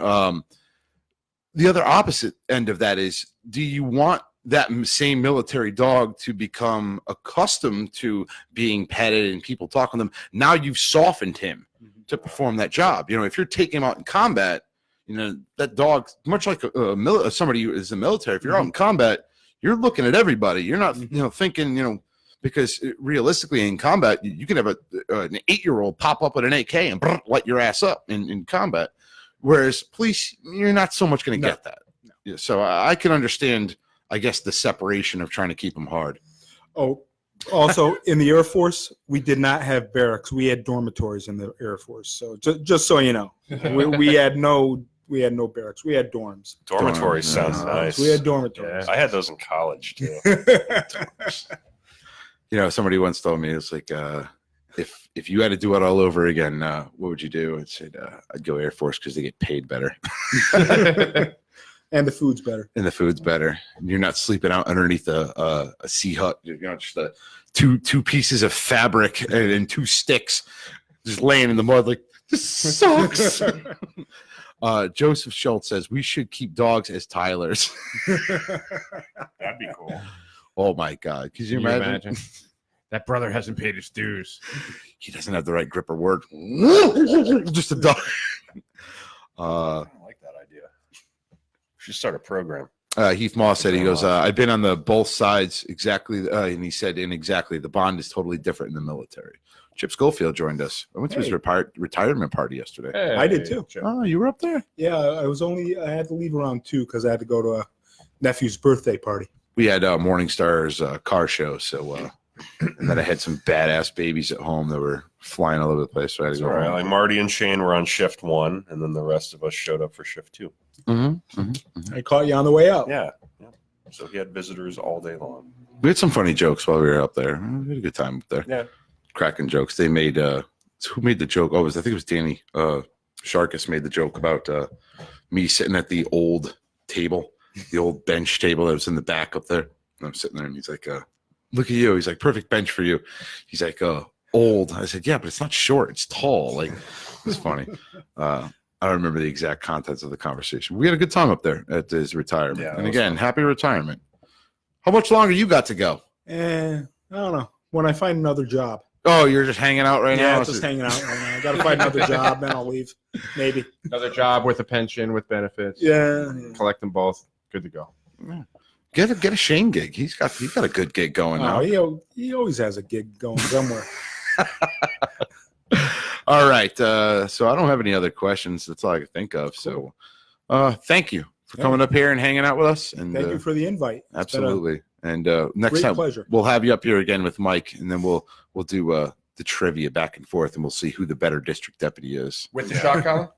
The other opposite end of that is, do you want that same military dog to become accustomed to being petted and people talking to them? Now you've softened him to perform that job. If you're taking him out in combat, that dog, much like somebody who is in the military, if you're out in combat, you're looking at everybody. You're not, thinking, because realistically in combat, you can have an 8-year-old pop up with an AK and light your ass up in combat. Whereas police, you're not so much going to get that. No. Yeah, so I can understand, I guess, the separation of trying to keep them hard. Oh, also in the Air Force, we did not have barracks. We had dormitories in the Air Force. So just so you know, we had no barracks. We had dorms. Dormitory sounds nice. We had dormitories. I had those in college too. Somebody once told me, it's like, if you had to do it all over again, what would you do? I'd say I'd go Air Force because they get paid better. And the food's better. And the food's better. You're not sleeping out underneath a sea hut. Just two pieces of fabric and 2 sticks just laying in the mud like, this sucks. Joseph Schultz says, we should keep dogs as Tylers. That'd be cool. Oh, my God. Could you imagine? That brother hasn't paid his dues. He doesn't have the right grip or word. Just a dog. I like that idea. We should start a program. Heath Moss said, he goes, I've been on the both sides exactly. And he said, exactly, the bond is totally different in the military. Chip Schofield joined us. I went to his retirement party yesterday. Hey, I did too. Oh, you were up there? Yeah, I had to leave around 2 because I had to go to a nephew's birthday party. We had Morningstar's car show, so And then I had some badass babies at home that were flying all over the place. So I had to It's go all right. home. Like Marty and Shane were on shift 1, and then the rest of us showed up for shift 2. I caught you on the way out. Yeah. So he had visitors all day long. We had some funny jokes while we were up there. We had a good time up there. Yeah. Cracking jokes. They made who made the joke? I think it was Danny Sharkus made the joke about me sitting at the old table, the old bench table that was in the back up there. And I'm sitting there, and he's like, "Look at you." He's like, "Perfect bench for you." He's like, "Old." I said, "Yeah, but it's not short. It's tall." Like, it's funny. I don't remember the exact contents of the conversation. We had a good time up there at his retirement. Yeah, and again, happy retirement. How much longer you got to go? I don't know. When I find another job. Oh, you're just hanging out right now? Yeah, just hanging out right now. I got to find another job, then I'll leave. Maybe. Another job with a pension, with benefits. Yeah. Collect them both. Good to go. Get a Shane gig. He's got a good gig going now. He always has a gig going somewhere. All right. So I don't have any other questions. That's all I could think of. So thank you for coming up here and hanging out with us. And Thank you for the invite. It's absolutely. And been a next great time pleasure. we'll have you up here again with Mike, and then we'll do the trivia back and forth, and we'll see who the better district deputy is. With the shock collar?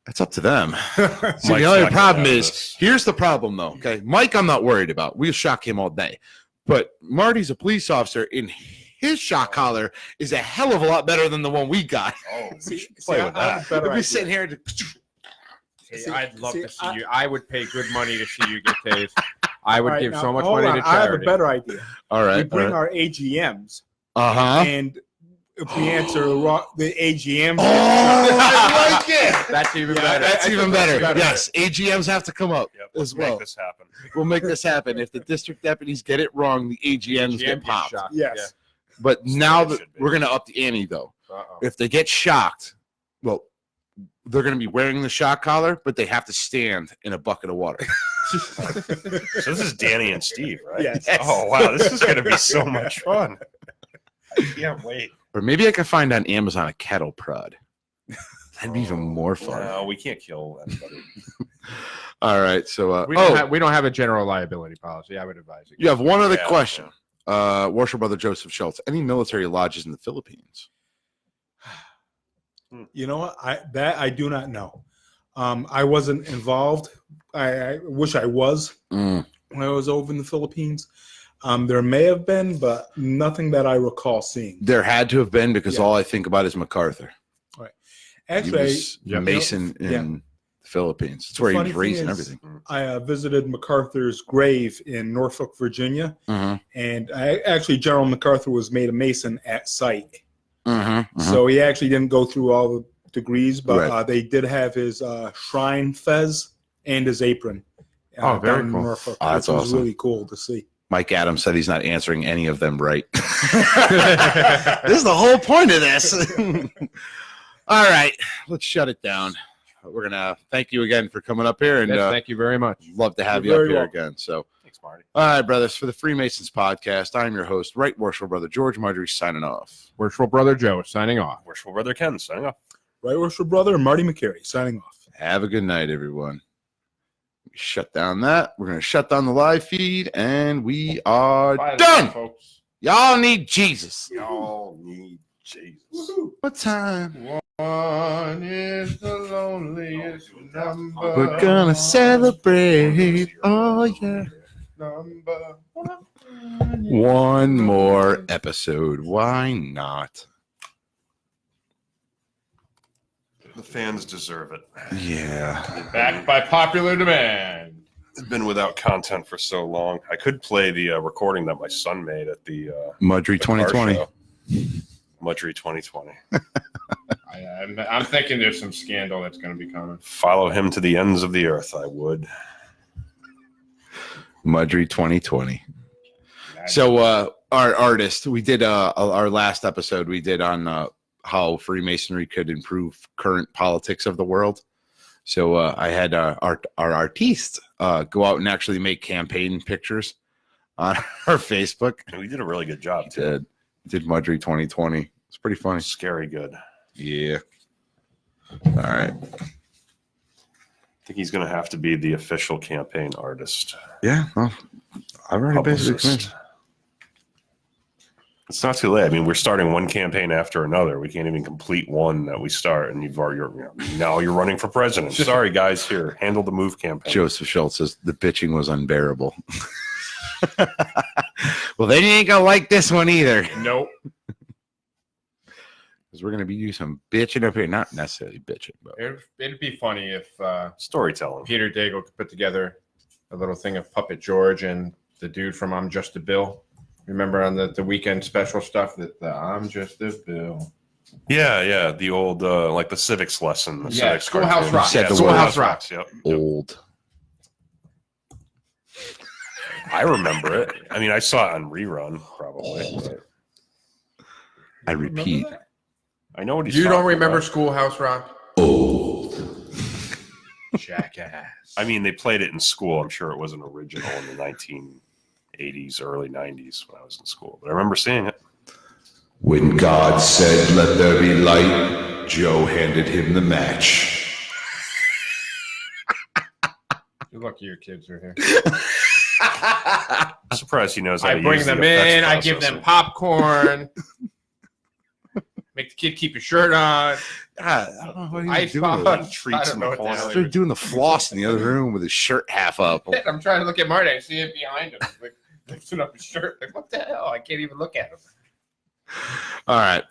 That's up to them. See, Mike's the only not problem gonna have is, this. here's the problem though. Okay, Mike, I'm not worried about. We'll shock him all day, but Marty's a police officer, and his shock collar is a hell of a lot better than the one we got. Oh, we should See, play I with have a that. better We'll be idea. sitting here. I'd love to see I- you. I would pay good money to see you get tased. I would All right, give now, so much hold money on. to I have a charity. better idea. All We right. bring our AGMs, Uh-huh. and if we answer the AGM, Oh, I like it. That's even Yeah, better. That's even better. better. Yes, AGMs have to come up Yep, as let's well. make this happen. We'll make this happen. If the district deputies get it wrong, the AGMs get popped. shocked. yes, But That's now the way it that should be. we're going to up the ante, though. Yeah. Uh-oh. If they get shocked, well, they're going to be wearing the shock collar, but they have to stand in a bucket of water. So this is Danny and Steve, right? Yes. Oh, wow. This is going to be so much fun. I can't wait. Or maybe I could find on Amazon a kettle prod. That'd be even more fun. No, we can't kill anybody. All right. So, We don't have a general liability policy. I would advise you. you have one other Yeah, question. Worshipful Brother Joseph Schultz. Any military lodges in the Philippines? you know what? I do not know. I wasn't involved. I wish I was when I was over in the Philippines. There may have been, but nothing that I recall seeing. There had to have been, because Yeah. all I think about is MacArthur. Actually, He was Yeah. Mason in Yeah. the Philippines. It's The where he funny was raised thing and is- everything. I visited MacArthur's grave in Norfolk, Virginia, and General MacArthur was made a Mason at site. So he actually didn't go through all the degrees, but Right. they did have his shrine fez and his apron. Oh, very down in cool. Norfolk, Oh, that's which was awesome. really cool to see. Mike Adams said he's not answering any of them right. This is the whole point of this. All right, let's shut it down. We're gonna thank you again for coming up here, and Yes, thank you very much. love to have You're you up very here welcome. again. So, Thanks, Marty. all right, brothers, for the Freemasons podcast, I'm your host, Right Worshipful Brother George Marjorie, signing off. Worshipful Brother Joe signing off. Worshipful Brother Ken, signing off. Right Worshipful Brother Marty Macary signing off. Have a good night, everyone. Shut down that. We're gonna shut down the live feed, and we are Bye, done. folks. Y'all need Jesus. Y'all need Jesus. What time? One is the loneliest number. We're gonna celebrate. Oh yeah. Number One more episode. Why not? The fans deserve it. Yeah. Back by popular demand. I've been without content for so long. I could play the recording that my son made at the Mudry car 2020. show. Mudry 2020. I'm thinking there's some scandal that's going to be coming. Follow him to the ends of the earth, I would. Mudry 2020. So our artist, we did our last episode we did on how Freemasonry could improve current politics of the world. So I had our artiste go out and actually make campaign pictures on our Facebook. And we did a really good job, too. Did Mudry 2020. It's pretty funny. Scary good. Yeah. All right. I think he's going to have to be the official campaign artist. Yeah. Well, I've already basically Publicist. It's not too late. I mean, we're starting one campaign after another. We can't even complete one that we start, and now you're running for president. Sorry, guys. Here, handle the move campaign. Joseph Schultz says the bitching was unbearable. Well, then you ain't gonna like this one either, Nope. because we're gonna be doing some bitching up here. Not necessarily bitching, but It'd be funny if Storytelling. Peter Daigle could put together a little thing of Puppet George and the dude from I'm Just a Bill. Remember on the weekend special stuff that I'm Just a Bill. Yeah. The old like the civics lesson. The civics Schoolhouse cartoon. Rock. Said the Schoolhouse word. Rock. Yep. old. I remember it. I mean, I saw it on rerun probably. but I repeat, I know what he's You don't talking remember about. Schoolhouse Rock? old. Jackass. I mean, they played it in school. I'm sure it was an original in the 1980s, early 90s when I was in school. But I remember seeing it. When God said, "Let there be light," Joe handed him the match. You're lucky your kids are here. I'm surprised he knows how I to bring use the them effects in. I give them processor. popcorn. Make the kid keep his shirt on. I don't know what Ice doing. pop. Treats I don't in know the what the corner. hell Started doing the floss in the other room with his shirt half up. I'm trying to look at Marty. I see it behind him. Like, lifting up his shirt. Like, what the hell? I can't even look at him. All right.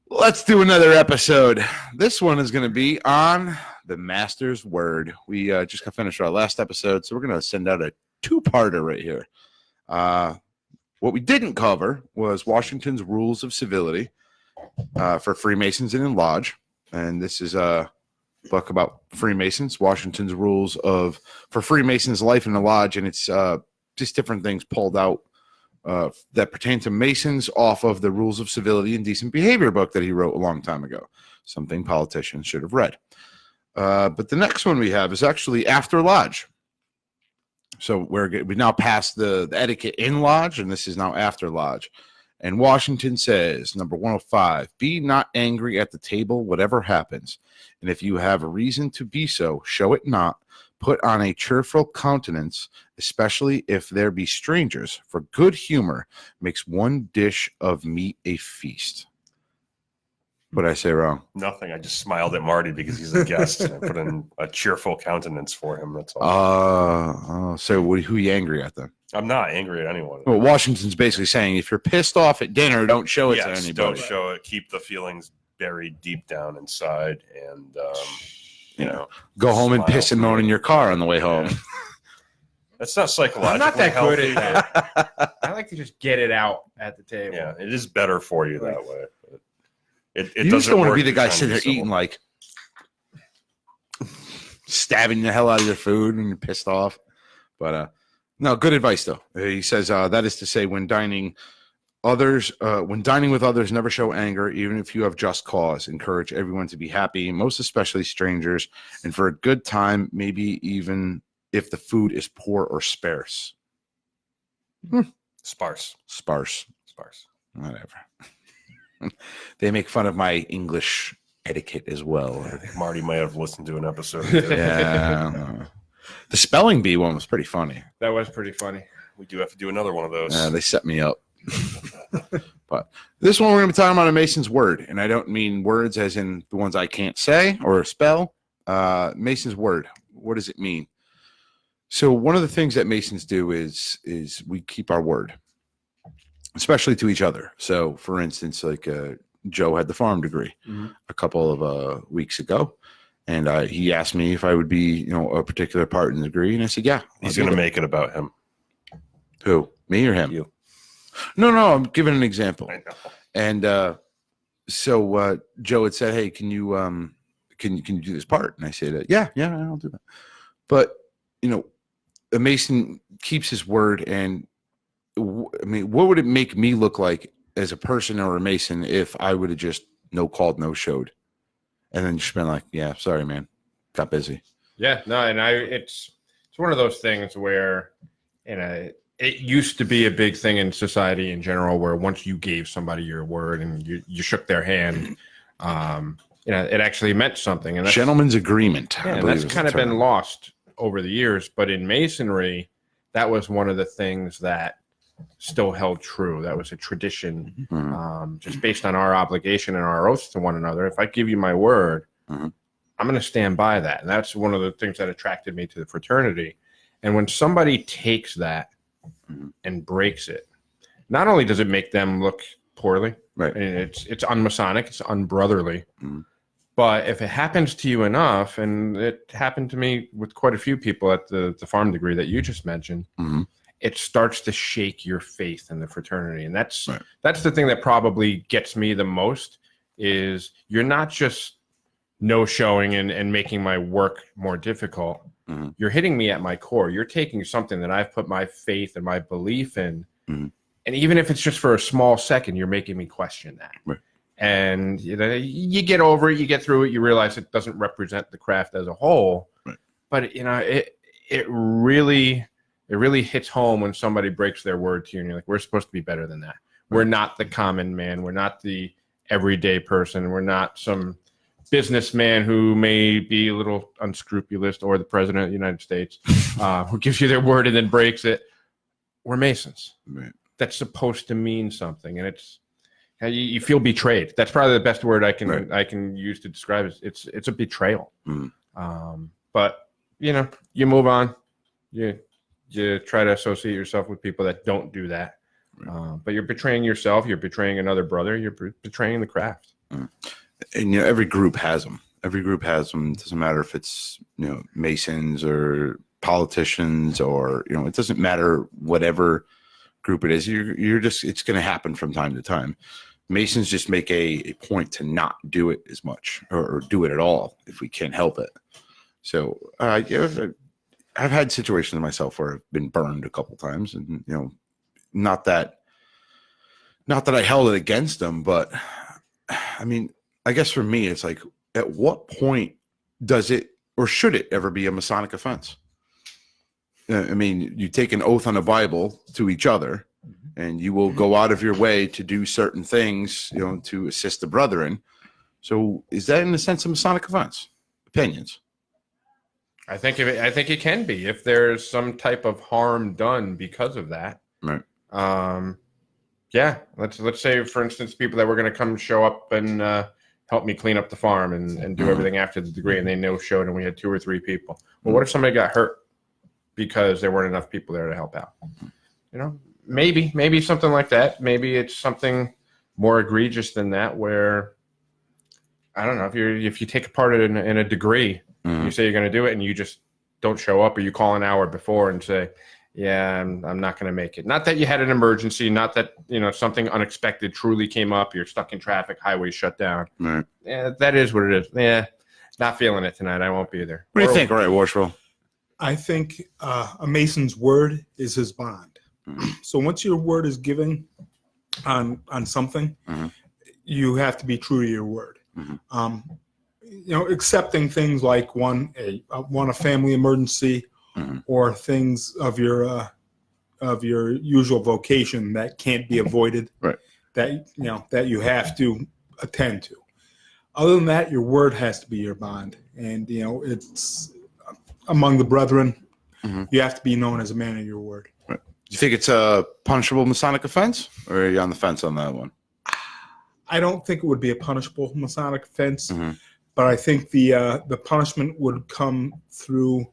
Let's do another episode. This one is going to be on the Master's Word. We just got finished our last episode, so we're going to send out a two-parter right here. What we didn't cover was Washington's Rules of Civility for Freemasons and in Lodge. And this is a book about Freemasons, Washington's Rules for Freemasons' life in the Lodge. And it's just different things pulled out that pertain to Masons off of the Rules of Civility and Decent Behavior book that he wrote a long time ago. Something politicians should have read. But the next one we have is actually After Lodge. So we now passed the etiquette in Lodge, and this is now After Lodge. And Washington says, number 105, be not angry at the table, whatever happens. And if you have a reason to be so, show it not. Put on a cheerful countenance, especially if there be strangers, for good humor makes one dish of meat a feast. What did I say wrong? Nothing. I just smiled at Marty because he's a guest. And I put in a cheerful countenance for him. That's all. So who are you angry at then? I'm not angry at anyone. Well, Washington's basically saying if you're pissed off at dinner, don't show it to Yes, anybody. don't show it. Keep the feelings buried deep down inside, and Go home and smile piss and moan in your car on the way home. Yeah. That's not psychologically I'm not that good healthy, at that. I like to just get it out at the table. Yeah, it is better for you that way. But it You just doesn't don't want to work be the if guy you're trying sitting to there be civil. eating like stabbing the hell out of your food and you're pissed off. But no, good advice though. He says that is to say when dining with others, never show anger, even if you have just cause. Encourage everyone to be happy, most especially strangers, and for a good time, maybe even if the food is poor or sparse. Sparse. Whatever. They make fun of my English etiquette as well. I think Marty might have listened to an episode. Yeah. The spelling bee one was pretty funny. That was pretty funny. We do have to do another one of those. They set me up. But this one we're going to be talking about a Mason's word, and I don't mean words as in the ones I can't say or spell. Mason's word. What does it mean? So one of the things that Masons do is we keep our word, especially to each other. So, for instance, like Joe had the farm degree a couple of weeks ago, and he asked me if I would be, a particular part in the degree, and I said, yeah. He's going to make it about him. Who? Me or him? You. No, I'm giving an example. I know. And so Joe had said, "Hey, can you do this part?" And I said, "Yeah, I'll do that." But a Mason keeps his word, and what would it make me look like as a person or a Mason if I would have just no called, no showed, and then just been like, "Yeah, sorry, man, got busy." Yeah, no, and it's one of those things where it used to be a big thing in society in general, where once you gave somebody your word and you shook their hand, it actually meant something. And that's, Gentleman's agreement. yeah, and that's kind of been lost over the years. But in Masonry, that was one of the things that still held true. That was a tradition, Mhm. just based on our obligation and our oaths to one another. If I give you my word, Mhm. I'm going to stand by that. And that's one of the things that attracted me to the fraternity. And when somebody takes that Mhm. and breaks it, not only does it make them look poorly, Right. and it's unmasonic, it's unbrotherly, Mhm. but if it happens to you enough, and it happened to me with quite a few people at the farm degree that you just mentioned, Mhm. it starts to shake your faith in the fraternity. And that's Right. that's the thing that probably gets me the most, is you're not just no showing and making my work more difficult. Mhm. You're hitting me at my core. You're taking something that I've put my faith and my belief in, Mhm. and even if it's just for a small second, you're making me question that. Right. And you get over it, you get through it, you realize it doesn't represent the craft as a whole. Right. But it really hits home when somebody breaks their word to you, and you're like, we're supposed to be better than that. We're Right. not the common man. We're not the everyday person. We're not some businessman who may be a little unscrupulous, or the president of the United States, who gives you their word and then breaks it. We're Masons. Right. That's supposed to mean something, and you feel betrayed. That's probably the best word I can use to describe it. It's a betrayal. Mhm. But you move on. You try to associate yourself with people that don't do that. Right. But you're betraying yourself. You're betraying another brother. You're betraying the craft. And every group has them. Every group has them. It doesn't matter if it's Masons or politicians, or it doesn't matter whatever group it is. You're just, it's going to happen from time to time. Masons just make a point to not do it as much, or do it at all if we can't help it. So I've had situations myself where I've been burned a couple times, and not that I held it against them, but I mean, I guess for me, it's like, at what point does it, or should it ever be, a Masonic offense? I mean, you take an oath on the Bible to each other, and you will go out of your way to do certain things, to assist the brethren. So is that, in a sense, a Masonic offense? Opinions? I think it can be, if there's some type of harm done because of that. Right. Yeah. Let's say, for instance, people that were going to come show up and help me clean up the farm and do everything after the degree, and they no-showed, and we had 2 or 3 people. Well, what if somebody got hurt because there weren't enough people there to help out? Maybe something like that. Maybe it's something more egregious than that, where, I don't know, if you take a part in a degree, you say you're going to do it, and you just don't show up, or you call an hour before and say, yeah, I'm not going to make it. Not that you had an emergency, not that something unexpected truly came up, you're stuck in traffic, highway shut down. Right. Yeah, that is what it is. Yeah, not feeling it tonight. I won't be there. What do you think? All right, Worshipful. I think a Mason's word is his bond. So once your word is given on something, you have to be true to your word. Accepting things like a family emergency, or things of your usual vocation that can't be avoided, right? That you have to attend to. Other than that, your word has to be your bond, and it's among the brethren. You have to be known as a man of your word. Right. Do you think it's a punishable Masonic offense, or are you on the fence on that one? I don't think it would be a punishable Masonic offense, but I think the punishment would come through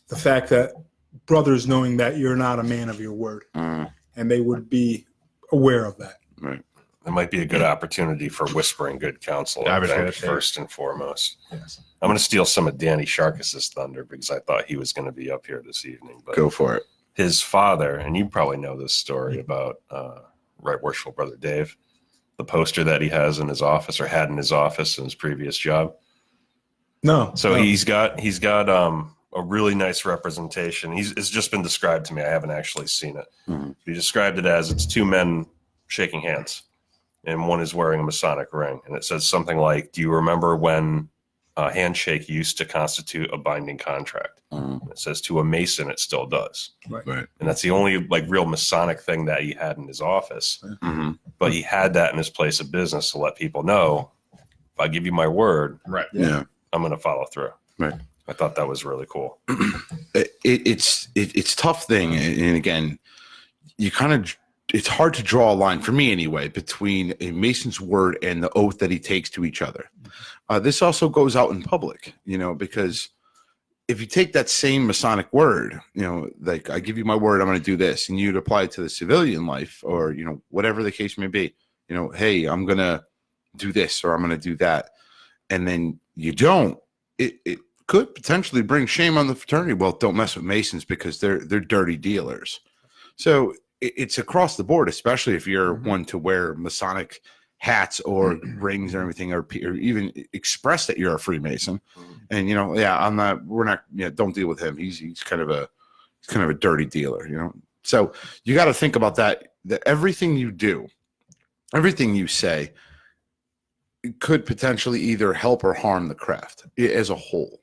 the fact that brothers knowing that you're not a man of your word, and they would be aware of that. Right. It might be a good opportunity for whispering good counsel. I was think, gonna say. first and foremost. Yes. I'm going to steal some of Danny Sharkis's thunder, because I thought he was going to be up here this evening. But Go for it. his father, and you probably know this story about Right Worshipful Brother Dave, the poster that he has in his office, or had in his office in his previous job. No. So he's got a really nice representation. It's just been described to me. I haven't actually seen it. He described it as, it's 2 men shaking hands, and one is wearing a Masonic ring. And it says something like, do you remember when a handshake used to constitute a binding contract? It says, to a Mason, it still does. Right. And that's the only real Masonic thing that he had in his office. But he had that in his place of business to let people know, if I give you my word, Right. Yeah. I'm going to follow through. Right. I thought that was really cool. It's tough thing, and again, it's hard to draw a line, for me anyway, between a Mason's word and the oath that he takes to each other. This also goes out in public, because if you take that same Masonic word, like I give you my word, I'm going to do this, and you'd apply it to the civilian life, or, whatever the case may be, hey, I'm going to do this, or I'm going to do that. And then you don't, it could potentially bring shame on the fraternity. Well, don't mess with Masons because they're dirty dealers. So it's across the board, especially if you're one to wear Masonic hats or rings or everything, or even express that you're a Freemason. And don't deal with him. He's kind of a dirty dealer, So you got to think about that everything you do, everything you say, could potentially either help or harm the craft as a whole.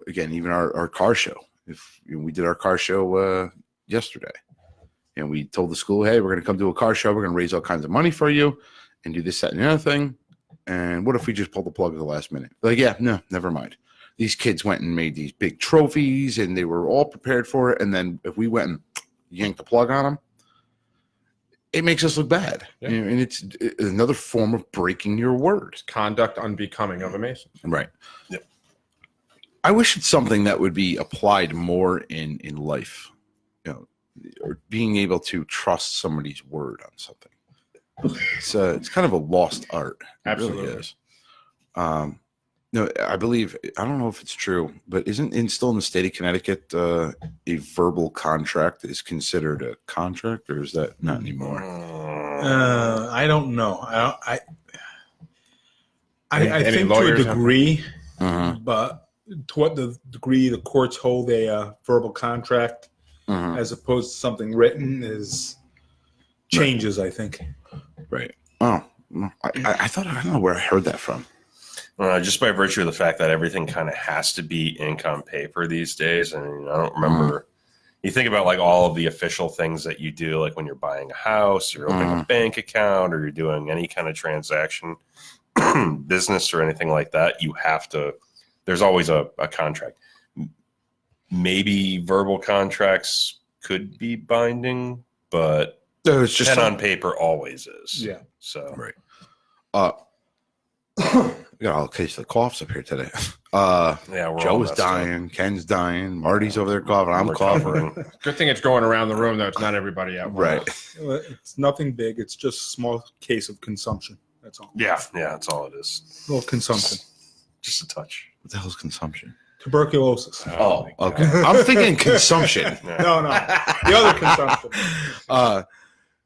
Again, even our car show. If we did our car show yesterday, and we told the school, hey, we're going to come do a car show. We're going to raise all kinds of money for you and do this, that, and the other thing. And what if we just pulled the plug at the last minute? Like, yeah, no, never mind. These kids went and made these big trophies, and they were all prepared for it. And then if we went and yanked the plug on them, it makes us look bad. Yeah. And it's another form of breaking your word. It's conduct unbecoming of a Mason. Right. Yep. I I wish it's something that would be applied more in life, or being able to trust somebody's word on something. It's kind of a lost art. It Absolutely. really is. No, I believe, I don't know if it's true, but isn't still in the state of Connecticut, a verbal contract is considered a contract, or is that not anymore? I don't know. I Any think to a lawyers degree, Uh-huh. but to what the degree the courts hold a verbal contract Uh-huh. as opposed to something written is changes, I think. Right. Oh, I thought, I don't know where I heard that from. Just by virtue of the fact that everything kind of has to be ink on paper these days. I mean, I don't remember. You think about like all of the official things that you do, like when you're buying a house, you're opening a bank account, or you're doing any kind of transaction, business or anything like that. You have to, there's always a contract. Maybe verbal contracts could be binding, but No, it's just pen on paper always is. Yeah. So, right. We got all a case of coughs up here today. yeah, we're Joe all is messed up. dying. Ken's dying. Marty's over there coughing. I'm coughing. Good thing it's going around the room, though. It's not everybody out. Right. Well, it's nothing big. It's just a small case of consumption. That's all. Yeah, that's all it is. A little consumption. Just a touch. What the hell is consumption? Tuberculosis. Oh, okay. I'm thinking consumption. No, the other consumption.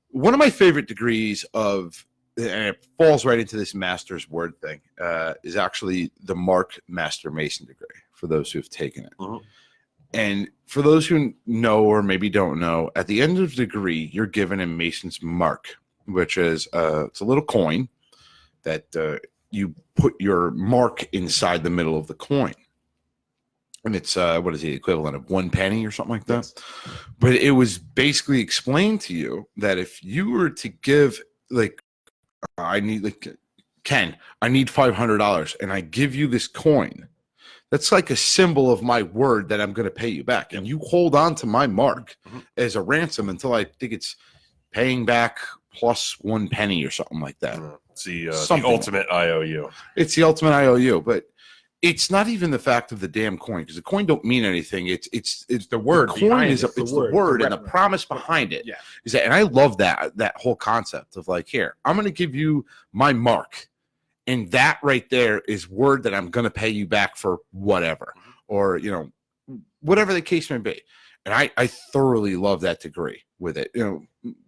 One of my favorite degrees of, and it falls right into this master's word thing, is actually the Mark Master Mason degree, for those who have taken it. Mhm. And for those who know or maybe don't know, at the end of the degree, you're given a Mason's mark, which is it's a little coin that you put your mark inside the middle of the coin. And it's, what is the equivalent of 1 penny or something like that? Yes. But it was basically explained to you that if you were to give, like, Ken, I need $500, and I give you this coin, that's like a symbol of my word that I'm going to pay you back. And you hold on to my mark as a ransom until I think it's paying back plus 1 penny or something like that. It's the ultimate IOU. It's the ultimate IOU, but it's not even the fact of the damn coin, because the coin don't mean anything. It's the word. The coin is it's the word and the promise behind it. Yeah. Is that, and I love that whole concept of like, here, I'm going to give you my mark, and that right there is word that I'm going to pay you back for whatever, or whatever the case may be. And I thoroughly love that degree with it,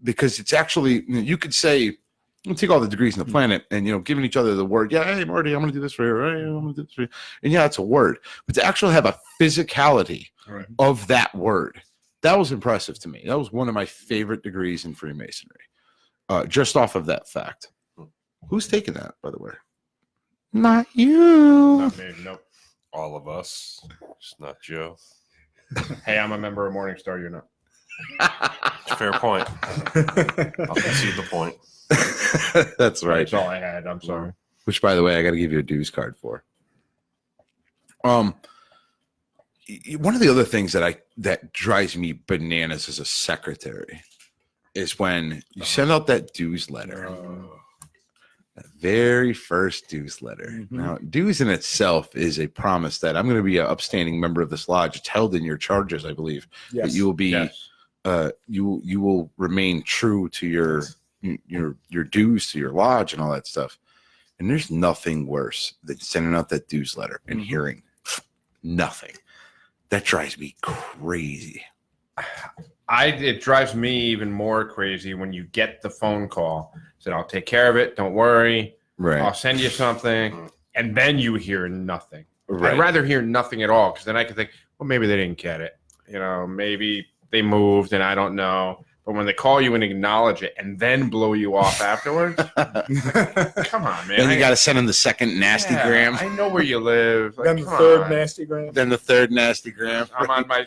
because it's actually, you could say, we'll take all the degrees in the planet and, giving each other the word, yeah, hey, Marty, I'm going to do this for you. Hey, I'm going to do this for you. And yeah, it's a word. But to actually have a physicality of that word, that was impressive to me. That was one of my favorite degrees in Freemasonry, just off of that fact. Who's taking that, by the way? Not you. Not me, nope. All of us. Just not Joe. Hey, I'm a member of Morningstar. You're not. Fair point. I'll concede the point. That's right. That's all I had. I'm sorry. Which, by the way, I got to give you a dues card for. one of the other things that drives me bananas as a secretary is when you send out that dues letter. That very first dues letter. Mm-hmm. Now, dues in itself is a promise that I'm going to be an upstanding member of this lodge. It's held in your charges, I believe. Yes. That you will be, Yes. you will remain true to your dues to your lodge and all that stuff. And there's nothing worse than sending out that dues letter and hearing nothing. That drives me crazy. It drives me even more crazy when you get the phone call. Said, I'll take care of it. Don't worry. Right. I'll send you something. And then you hear nothing. Right. I'd rather hear nothing at all, because then I can think, well, maybe they didn't get it. Maybe they moved and I don't know. But when they call you and acknowledge it and then blow you off afterwards, come on, man. Then you got to send them the second nasty gram. I know where you live. Then the come third on. nasty gram. Then the third nasty gram. I'm on my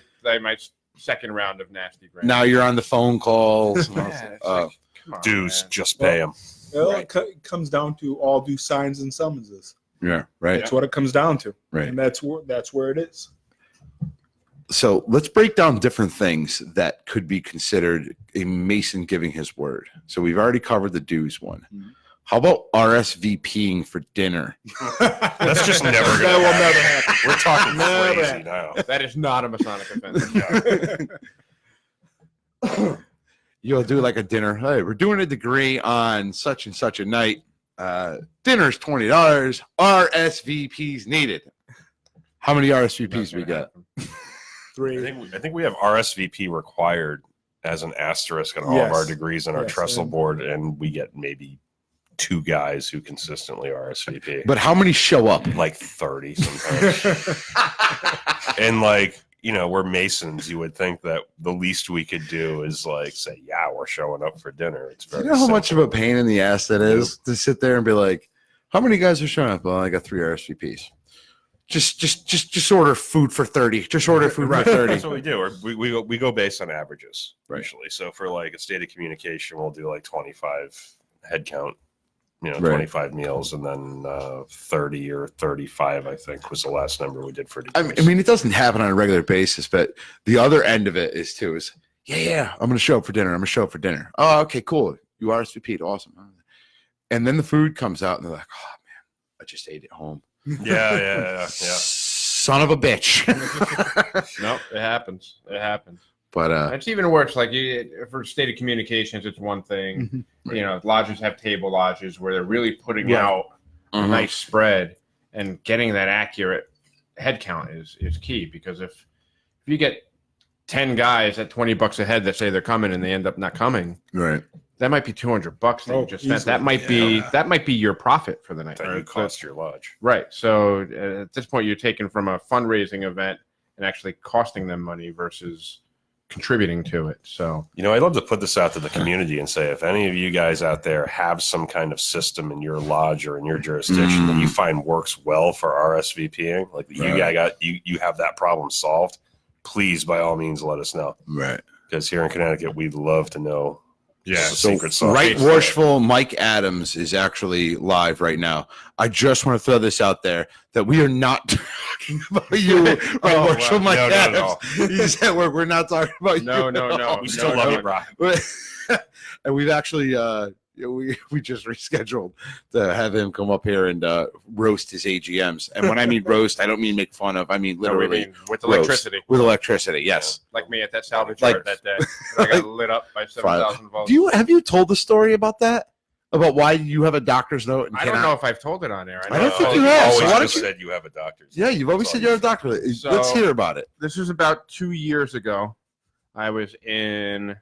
second round of nasty gram. Now you're on the phone calls. Yeah, it's like, come on, Dues, man. just pay them. Well, Right. it comes down to all due signs and summonses. Yeah, right. That's what it comes down to. Right. And that's where it is. So let's break down different things that could be considered a Mason giving his word. So we've already covered the dues one. Mhm. How about RSVPing for dinner? That's just never going to That will happen. never happen. We're talking Never crazy happen. now. That is not a Masonic offense. You'll do like a dinner. Hey, we're doing a degree on such and such a night. Dinner's $20. RSVPs needed. How many RSVPs we got? I 3. think we have RSVP required as an asterisk on all of our Yes. degrees on our Yes, trestle and- board, and we get maybe 2 guys who consistently RSVP. But how many show up? Like 30 sometimes. And we're Masons. You would think that the least we could do is say, yeah, we're showing up for dinner. It's Do very you know how much of a simple. pain in the ass that is to sit there and be like, how many guys are showing up? Well, I got 3 RSVPs. Just order food for 30. Just order food for 30. That's what we do. We go based on averages Right. usually. So for a state of communication, we'll do 25 head count, Right. 25 meals, and then 30 or 35, I think, was the last number we did for I degrees. mean, it doesn't happen on a regular basis, but the other end of it is yeah, I'm going to show up for dinner. Oh, okay, cool. You RSVP'd. Awesome. And then the food comes out and they're like, oh man, I just ate at home. Yeah. Son of a bitch. Nope, it happens. It happens. But It's even worse. For state of communications, it's one thing. Lodges have table lodges where they're really putting Yeah. out a mhm. nice spread, and getting that accurate head count is key, because if you get 10 guys at $20 a head that say they're coming and they end up not coming, Right. that might be $200 that Oh, you just spent. easily. That might be your profit for the night. That or you cost your lodge. Right. So at this point, you're taking from a fundraising event and actually costing them money versus contributing to it. So I'd love to put this out to the community and say, if any of you guys out there have some kind of system in your lodge or in your jurisdiction that you find works well for RSVPing, you have that problem solved, please, by all means, let us know. Right. Because here in Connecticut, we'd love to know. yeah. the So secret sauce. Right Worshipful Mike Adams is actually live right now. I just want to throw this out there that we are not talking about you, Right wow. Worshipful Mike No, Adams. He said we're not talking about No, you. no. We still No, love no. you, Brock. And we've actually we just rescheduled to have him come up here and roast his AGMs. And when I mean roast, I don't mean make fun of. I mean No, we literally mean with roast. electricity, with electricity. Yes. like me at that salvage Like- yard that day. I got lit up by 7,000 volts. Have you told the story about that? About why you have a doctor's note? And I don't cannot- know if I've told it on air. I don't think you you have, always so why just don't you- said you have a doctor's. Yeah, you've always That's said all you're a you doctor. So- Let's hear about it. This was about 2 years ago. I was in,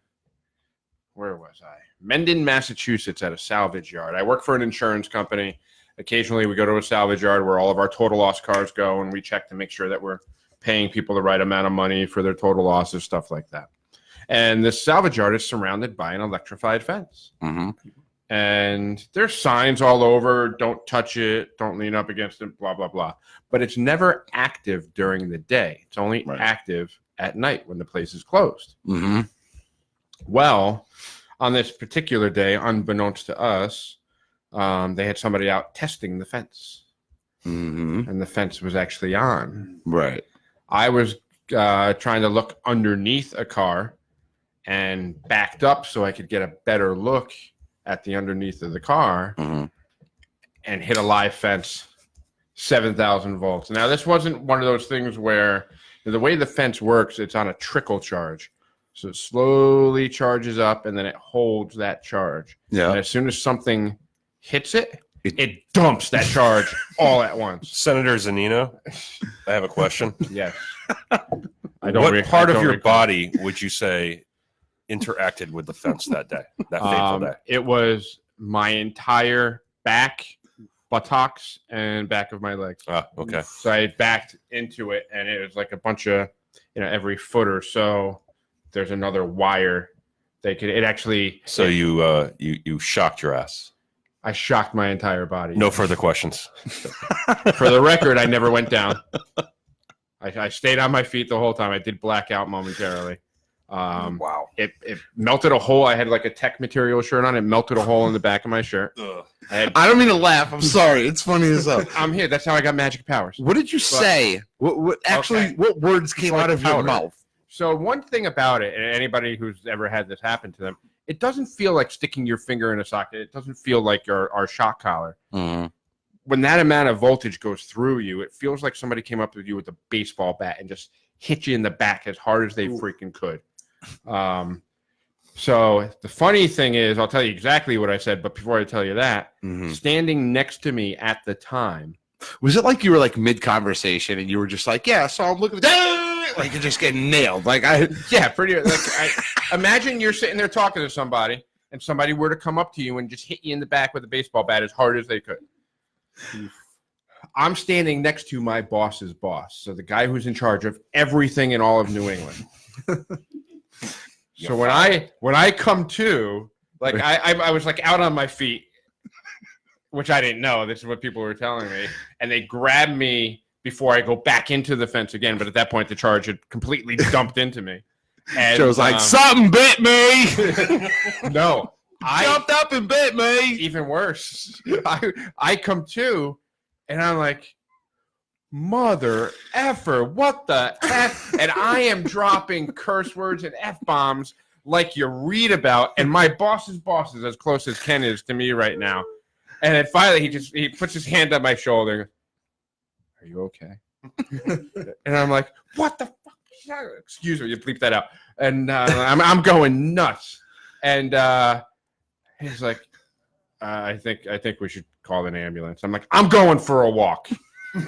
where was I? Mendon, Massachusetts, at a salvage yard. I work for an insurance company. Occasionally we go to a salvage yard where all of our total loss cars go, and we check to make sure that we're paying people the right amount of money for their total losses, stuff like that. And this salvage yard is surrounded by an electrified fence. Mm-hmm. And there's signs all over, don't touch it, don't lean up against it, blah, blah, blah. But it's never active during the day. It's only Right. active at night when the place is closed. Mm-hmm. Well, on this particular day, unbeknownst to us, they had somebody out testing the fence, Mm-hmm. and the fence was actually on. Right. I was trying to look underneath a car and backed up so I could get a better look at the underneath of the car and hit a live fence, 7,000 volts. Now, this wasn't one of those things where the way the fence works, it's on a trickle charge. So it slowly charges up and then it holds that charge. Yeah. And as soon as something hits it, it dumps that charge all at once. Senator Zanino, I have a question. Yes. What part of your body would you say interacted with the fence that day, that fateful day? It was my entire back, buttocks, and back of my legs. Ah, okay. So I backed into it, and it was like a bunch of, every foot or so, there's another wire. It actually. So you shocked your ass. I shocked my entire body. No further questions. For the record, I never went down. I stayed on my feet the whole time. I did black out momentarily. Wow. It melted a hole. I had like a tech material shirt on. It melted a hole in the back of my shirt. I don't mean to laugh. I'm sorry. It's funny as hell. I'm here. That's how I got magic powers. What did you say? What words came out of your mouth? So one thing about it, and anybody who's ever had this happen to them, it doesn't feel like sticking your finger in a socket. It doesn't feel like our shock collar. Mm-hmm. When that amount of voltage goes through you, it feels like somebody came up with you with a baseball bat and just hit you in the back as hard as they freaking could. So the funny thing is, I'll tell you exactly what I said, but before I tell you that, standing next to me at the time. Was it like you were like mid-conversation and you were just like, yeah, so I'm looking at like you're just getting nailed. Yeah, pretty imagine you're sitting there talking to somebody and somebody were to come up to you and just hit you in the back with a baseball bat as hard as they could. I'm standing next to my boss's boss, so the guy who's in charge of everything in all of New England. So when I come to, like I was like out on my feet, which I didn't know. This is what people were telling me, and they grabbed me before I go back into the fence again. But at that point, the charge had completely dumped into me. And Joe's like, something bit me. No. I jumped up and bit me. Even worse. I come to, and I'm like, mother effer, what the F? And I am dropping curse words and F-bombs like you read about, and my boss's boss is as close as Ken is to me right now. And then finally, he puts his hand on my shoulder and goes, are you okay? And I'm like, what the fuck? Excuse me, you bleep that out. And I'm going nuts. And he's like, I think we should call an ambulance. I'm like, I'm going for a walk.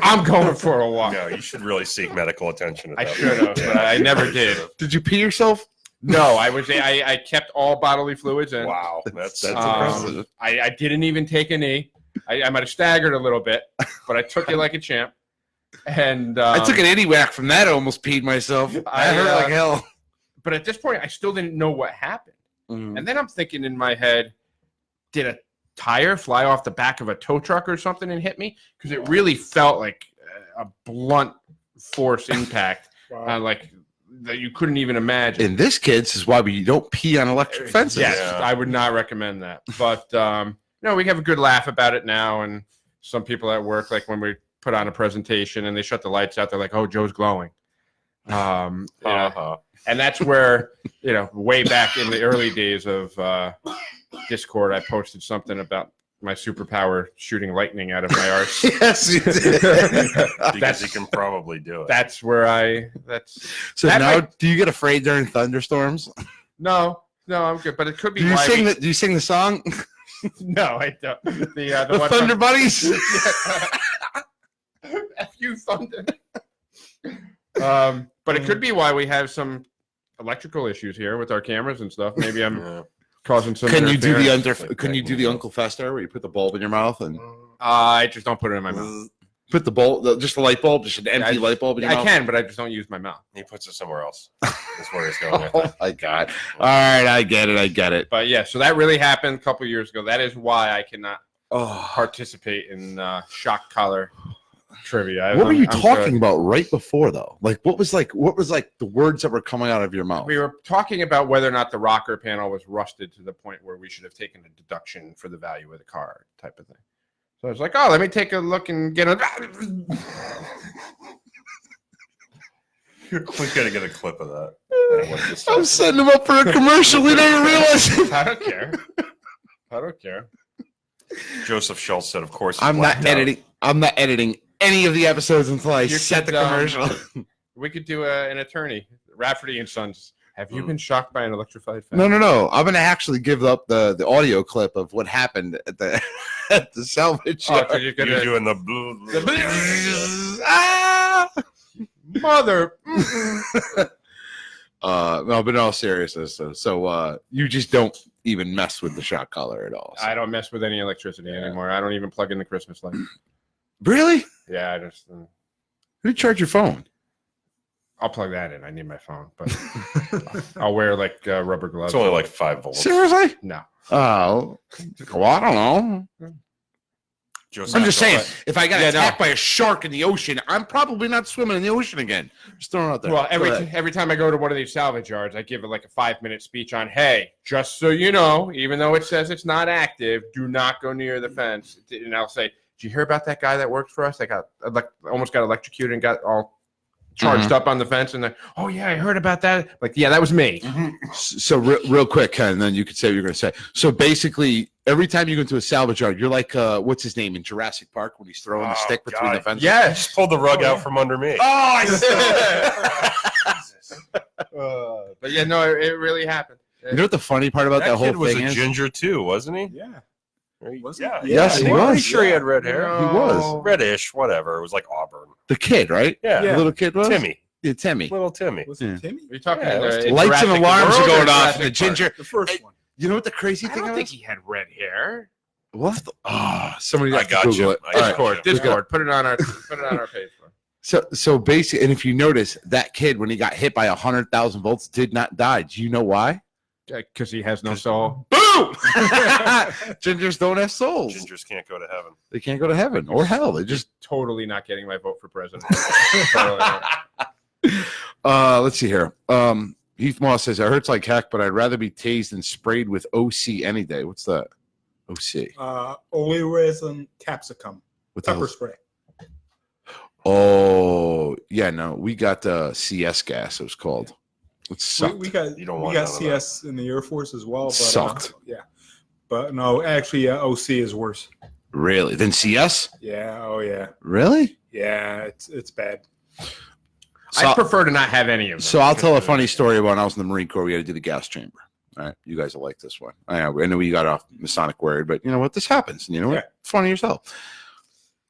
I'm going for a walk. No, you should really seek medical attention. I should have, but I never did. Did you pee yourself? No, I kept all bodily fluids in. Wow, that's impressive. I didn't even take a knee. I might have staggered a little bit, but I took it like a champ. And I took an anti-whack from that. I almost peed myself. I hurt like hell. But at this point, I still didn't know what happened. Mm-hmm. And then I'm thinking in my head, did a tire fly off the back of a tow truck or something and hit me? Because it really felt like a blunt force impact. Wow. Like that you couldn't even imagine. And this, kids, is why we don't pee on electric fences. Yes, I would not recommend that. But no, we have a good laugh about it now. And some people at work, like when we put on a presentation and they shut the lights out, they're like, "Oh, Joe's glowing." And that's where, way back in the early days of Discord, I posted something about my superpower shooting lightning out of my arse. Yes, you did. Because he can probably do it. That's where So now, do you get afraid during thunderstorms? No, I'm good. But it could be. Do you sing the song? No, I don't. The one Thunder Buddies. F you, Thunder. But it could be why we have some electrical issues here with our cameras and stuff. Maybe I'm causing some. Can you do the Uncle Fester where you put the bulb in your mouth and? I just don't put it in my mouth. Put the bulb, just the light bulb, just an empty light bulb in your mouth? I can, but I just don't use my mouth. He puts it somewhere else. That's where he's going. Oh my God! All right, I get it. But yeah, so that really happened a couple of years ago. That is why I cannot participate in shock collar trivia. What were you talking about right before though? Like what was like the words that were coming out of your mouth? We were talking about whether or not the rocker panel was rusted to the point where we should have taken a deduction for the value of the car type of thing. So I was like, let me take a look and get a We've got to get a clip of that. I'm setting him up for a commercial. We didn't realize it. I don't care. I don't care. Joseph Schultz said, of course. I'm not editing. I'm not editing any of the episodes until I You set the could, commercial. We could do an attorney, Rafferty and Sons. Have you been shocked by an electrified fence? No. I'm gonna actually give up the audio clip of what happened at the at the salvage Oh, yard. so you're You're gonna doing the Ah! mother. No, but in all seriousness, so you just don't even mess with the shot collar at all. So. I don't mess with any electricity anymore. I don't even plug in the Christmas light. Really? Yeah, I just. Who do you charge your phone? I'll plug that in. I need my phone, but I'll wear like rubber gloves. It's only like 5 volts. Seriously? No. Oh, well, I don't know. Joseph I'm just saying, Schultz. if I got Yeah, attacked by a shark in the ocean, I'm probably not swimming in the ocean again. Just throwing it out there. Well, Go ahead. every time I go to one of these salvage yards, I give it like a 5-minute speech on, hey, just so you know, even though it says it's not active, do not go near the fence. And I'll say, did you hear about that guy that works for us? That got almost got electrocuted and got all charged up on the fence. And they're, oh yeah, I heard about that. Like, yeah, that was me. So real quick, Ken, and then you could say what you're going to say. So basically, every time you go into a salvage yard, you're like, what's his name in Jurassic Park when he's throwing the stick between the fences? Yes. Just pulled the rug out from under me. Oh, I see. But yeah, no, it really happened. You know what the funny part about that, whole kid was thing a is? ginger too, wasn't he? Yeah. Right? Was he? Yeah. Yes, I he think- I'm was. pretty sure he had red hair. He was. Reddish, whatever. It was like auburn. The kid, right? Yeah. The little kid was? Timmy. Yeah, Timmy. Little Timmy. Was Yeah. it Timmy? You're talking Yeah, in Lights and Jurassic alarms World are or going off. Jurassic And the ginger. Park? The first one. You know what the crazy I thing don't was? think he had red hair. What? Somebody I has to got Google you. it. I All got right. you. Discord. Put it on our page. So basically, and if you notice, that kid when he got hit by 100,000 volts did not die. Do you know why? Because he has no soul. Boom! Gingers don't have souls. Gingers can't go to heaven. They can't go to heaven or hell. They just. Totally not getting my vote for president. Totally not. Let's see here. Heath Moss says it hurts like heck, but I'd rather be tased than sprayed with OC any day. What's that? OC. Only resin capsicum. What the hell Pepper is- spray. Oh yeah, no, we got CS gas. It was called. It sucked. We got You don't we want got none of CS in the Air Force as well. But, Sucked. Yeah. But no, actually, OC is worse. Really? Then CS? Yeah. Oh yeah. Really? Yeah. It's bad. So, I prefer to not have any of them. so I'll tell a funny story about when I was in the Marine Corps. We had to do the gas chamber. All right, you guys will like this one. I know we got off Masonic word, but you know what? This happens. And you know what? Yeah. Funny yourself.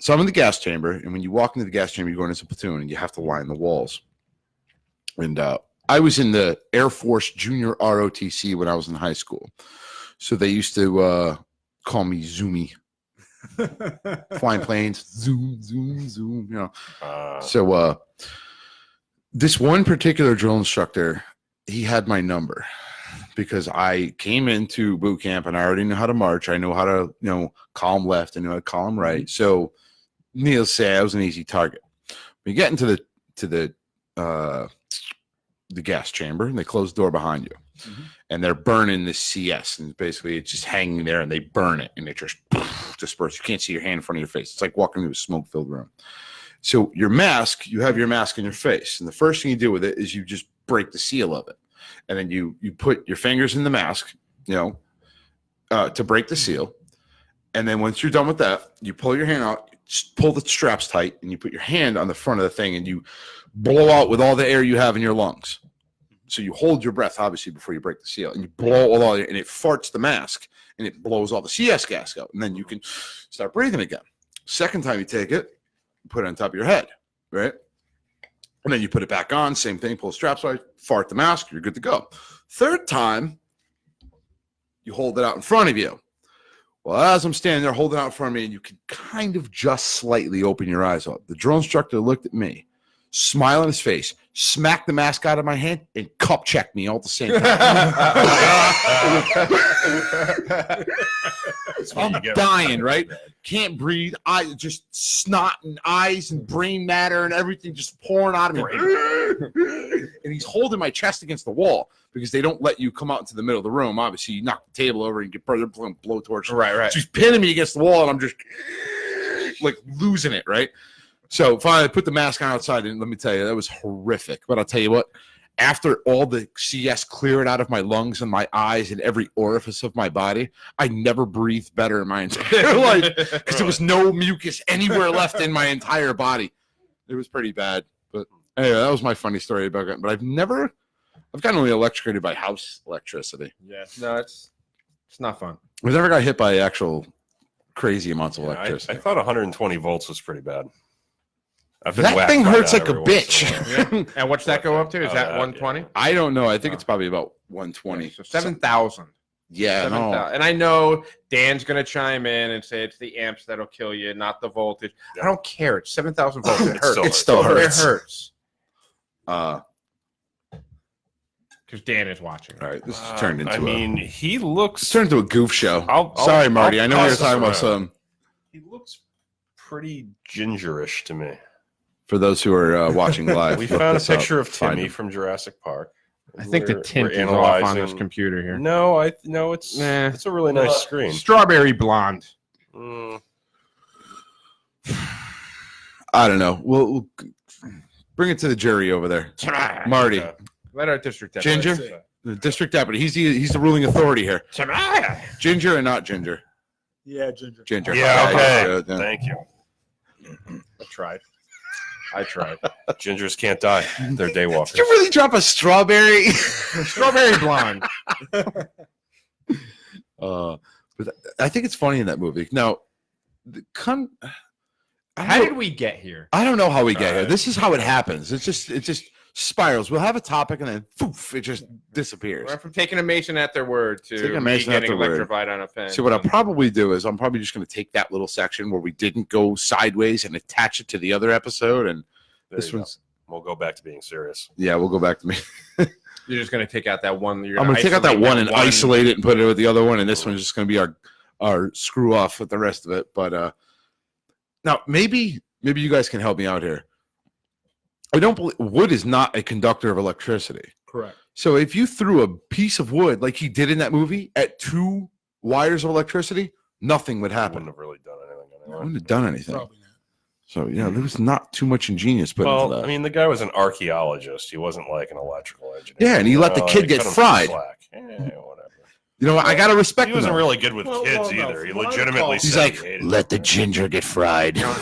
So I'm in the gas chamber, and when you walk into the gas chamber, you go into a platoon, and you have to line the walls. And I was in the Air Force Junior ROTC when I was in high school, so they used to call me Zoomy. Flying planes, zoom, zoom, zoom. You know. So this one particular drill instructor, he had my number because I came into boot camp and I already knew how to march. I know how to, column left. I knew how to column right. So needless to say, I was an easy target. We get into the gas chamber and they close the door behind you, and they're burning the CS, and basically it's just hanging there, and they burn it, and it just disperses. You can't see your hand in front of your face. It's like walking into a smoke-filled room. So your mask, you have your mask on your face, and the first thing you do with it is you just break the seal of it, and then you put your fingers in the mask, to break the seal, and then once you're done with that, you pull your hand out, pull the straps tight, and you put your hand on the front of the thing, and you blow out with all the air you have in your lungs. So you hold your breath, obviously, before you break the seal, and you blow with all the air, and it farts the mask, and it blows all the CS gas out, and then you can start breathing again. Second time you take it, put it on top of your head, right? And then you put it back on, same thing, pull the straps out, fart the mask, you're good to go. Third time, you hold it out in front of you. Well, as I'm standing there holding it out in front of me, and you can kind of just slightly open your eyes up, the drill instructor looked at me, smile on his face, smacked the mask out of my hand, and cup checked me all at the same time. I'm dying, right? Can't breathe. I just snot and eyes and brain matter and everything just pouring out of me. And he's holding my chest against the wall because they don't let you come out into the middle of the room. Obviously, you knock the table over and get further blowtorch. Right. So he's pinning me against the wall, and I'm just like losing it, right? So finally, I put the mask on outside, and let me tell you, that was horrific. But I'll tell you what, after all the CS cleared out of my lungs and my eyes and every orifice of my body, I never breathed better in my entire life because there was no mucus anywhere left in my entire body. It was pretty bad. But anyway, that was my funny story about it. But I've gotten only electrocuted by house electricity. Yeah, no, it's not fun. I've never got hit by actual crazy amounts of I electricity. thought 120 volts was pretty bad. I've been That whacked thing by hurts that like a every once in bitch. while. Yeah. And what's that go up to? Is Oh, that that, 120? yeah. I don't know. I think it's probably about 120. So 7,000. Yeah, 7,000. no. And I know Dan's going to chime in and say it's the amps that'll kill you, not the voltage. Yeah. I don't care. It's 7,000 volts. It hurts. It still hurts. It hurts. Because Dan is watching. All right, this has turned into. I mean, he looks. it's turned into a goof show. I'll- Sorry, Marty. I'll I know we were pass talking about this some. He looks pretty gingerish to me. For those who are watching live, We look found a this up. picture of Find Timmy him. from Jurassic Park. I think the We're- tint we're is off on analyzing- this computer here. No, it's Nah. it's a really nice screen. Strawberry blonde. Mm, I don't know. We'll bring it to the jury over there. Marty, okay. Let our district deputy. Ginger, the district deputy. He's the ruling authority here. Ginger or not ginger? Yeah, Ginger. Ginger. Yeah, okay. Good, yeah. Thank you. I tried. Gingers can't die. They're daywalkers. Did you really drop a strawberry? Strawberry blonde. But I think it's funny in that movie. Now, How did we get here? I don't know how we get here. Alright. This is how it happens. It just spirals. We'll have a topic and then poof, it just disappears. We're from taking a Mason at their word to Taking a me Mason at getting their word. electrified on a fence. So what I'll probably do is I'm probably just going to take that little section where we didn't go sideways and attach it to the other episode. And There this you go. one's, We'll go back to being serious. yeah, we'll go back to me. You're just going to take out that one. I'm going to take out that one and isolate it and put it with the other one. And this one's just going to be our screw off with the rest of it. But now maybe you guys can help me out here. I don't believe wood is not a conductor of electricity. Correct. So if you threw a piece of wood like he did in that movie at 2 wires of electricity, nothing would I happen. wouldn't have really done anything anyway. Wouldn't have done anything. Probably not. So yeah, there was not too much ingenious put into Well, that. I mean, the guy was an archaeologist. He wasn't like an electrical engineer. Yeah, and he let the kid they get cut him some fried. slack. Whatever. You know what? I gotta respect He him. wasn't though. really good with Well, kids well, no, either. He from what I legitimately recall- He's said like, he hated let the them. ginger get fried. Yeah,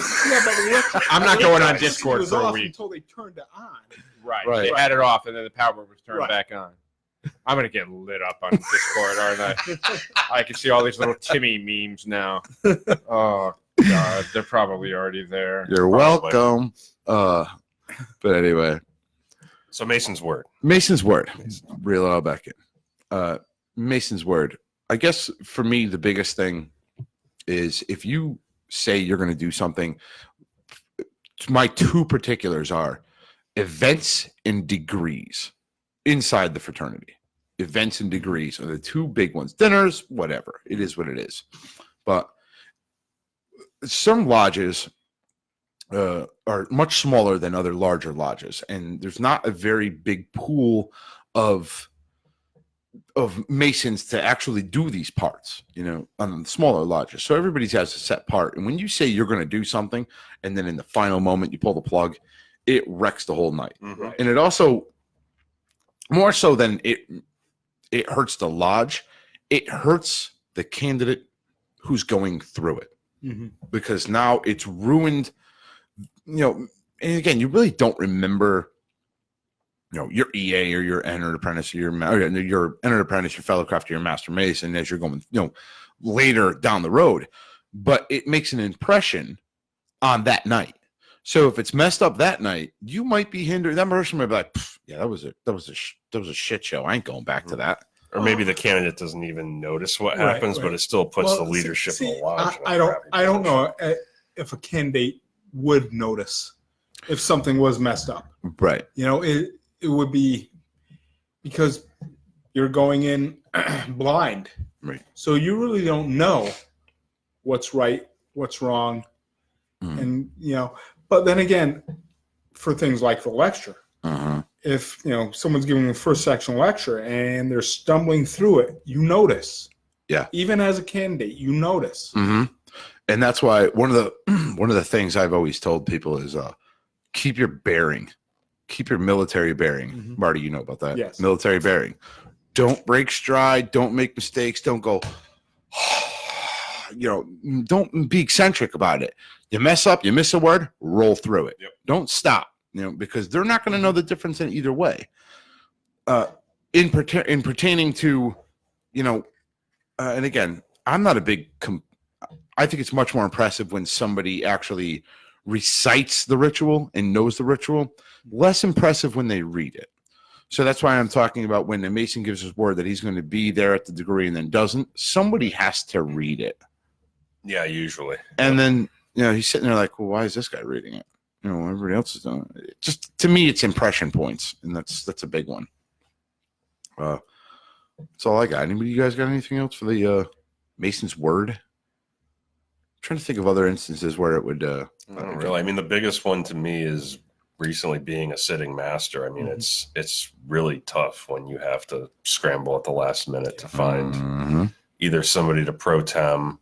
but I'm not going on electricity Discord was for a off week. until they turned it on. Right. Right. They had it off, and then the power was turned Right. back on. I'm going to get lit up on Discord, aren't I? I can see all these little Timmy memes now. Oh, God. They're probably already there. You're Probably. welcome. But anyway, So Mason's word. Mason's word. Reel it all back in. Mason's word. I guess for me, the biggest thing is if you say you're going to do something, my 2 particulars are events and degrees inside the fraternity. Events and degrees are the 2 big ones. Dinners, whatever. It is what it is. But some lodges are much smaller than other larger lodges, and there's not a very big pool of Masons to actually do these parts, on the smaller lodges. So everybody has a set part. And when you say you're going to do something, and then in the final moment you pull the plug, it wrecks the whole night. Mm-hmm. And it also, more so than it hurts the lodge, it hurts the candidate who's going through it. Mm-hmm. Because now it's ruined, and again, you really don't remember, your EA or your entered apprentice or your entered apprentice, your fellow crafter, your master mason as you're going, later down the road. But it makes an impression on that night. So if it's messed up that night, you might be hindered. That person might be like, yeah, that was a shit show. I ain't going back to that. Or maybe the candidate doesn't even notice what Right, happens, right. but it still puts Well, the leadership see, in the lodge. in a I don't. crappy I don't position. know if a candidate would notice if something was messed up. Right. It would be because you're going in blind, Right. so you really don't know what's right, what's wrong, Mhm. and But then again, for things like the lecture, Uh-huh. if someone's giving a first section lecture and they're stumbling through it, you notice. Yeah. Even as a candidate, you notice. Mm-hmm. And that's why one of the one of the things I've always told people is keep your bearing, keep your military bearing. Mhm. Marty, you know about that. Yes. Military bearing. Don't break stride. Don't make mistakes. Don't go, don't be eccentric about it. You mess up, you miss a word, roll through it. Yep. Don't stop, because they're not going to know the difference in either way. In pertaining to, and again, I'm not a big, I think it's much more impressive when somebody actually recites the ritual and knows the ritual, less impressive when they read it. So that's why I'm talking about when the Mason gives his word that he's going to be there at the degree and then doesn't, somebody has to read it. Yeah, usually. And then, he's sitting there like, well, why is this guy reading it? Everybody else is doing it. Just to me, it's impression points. And that's a big one. That's all I got. Anybody, you guys got anything else for the Mason's word? I'm trying to think of other instances where it would. I don't really. I mean, the biggest one to me is recently being a sitting master. I mean, it's really tough when you have to scramble at the last minute to find either somebody to pro tem,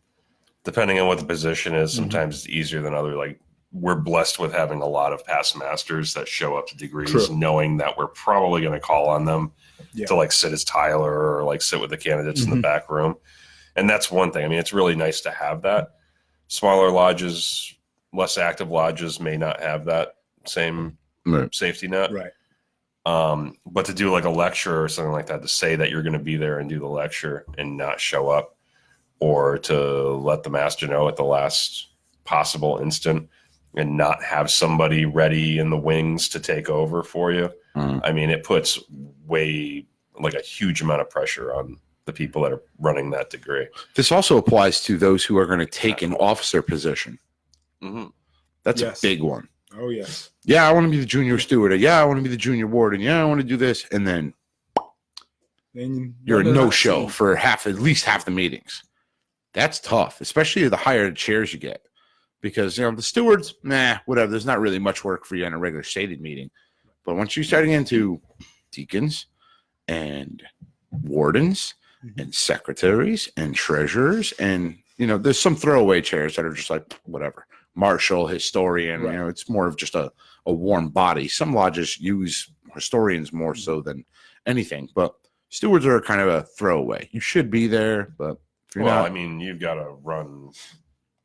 depending on what the position is. Sometimes it's easier than other. Like, we're blessed with having a lot of past masters that show up to degrees, knowing that we're probably going to call on them to like sit as Tyler or like sit with the candidates in the back room. And that's one thing. I mean, it's really nice to have that. Smaller lodges, less active lodges may not have that same safety net. Right. But to do like a lecture or something like that, to say that you're going to be there and do the lecture and not show up, or to let the master know at the last possible instant and not have somebody ready in the wings to take over for you. I mean, it puts a huge amount of pressure on the people that are running that degree. This also applies to those who are going to take an officer position. That's a big one. Oh, yes. Yeah, I want to be the junior steward. Yeah, I want to be the junior warden. Yeah, I want to do this. And then you're a no-show for at least half the meetings. That's tough, especially the higher the chairs you get. Because, the stewards, whatever. There's not really much work for you in a regular stated meeting. But once you're starting into deacons and wardens and secretaries and treasurers and, there's some throwaway chairs that are just like, whatever. Marshal, historian, it's more of just a warm body. Some lodges use historians more so than anything. But stewards are kind of a throwaway. You should be there, but if you're not. I mean, you've got to run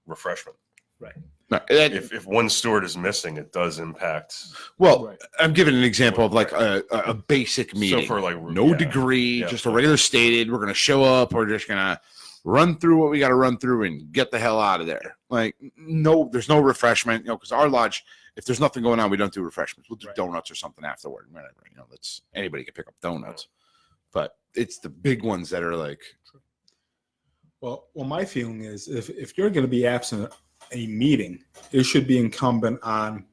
refreshment. Right. If one steward is missing, it does impact. Well, I'm giving an example of like a basic meeting. So for like no degree, just a regular stated. We're going to show up. We're just going to run through what we got to run through and get the hell out of there. Like, no, there's no refreshment. Because our lodge, if there's nothing going on, we don't do refreshments. We'll do donuts or something afterward. Whatever. Anybody can pick up donuts, but it's the big ones that are like. Well, my feeling is if you're going to be absent a meeting, it should be incumbent on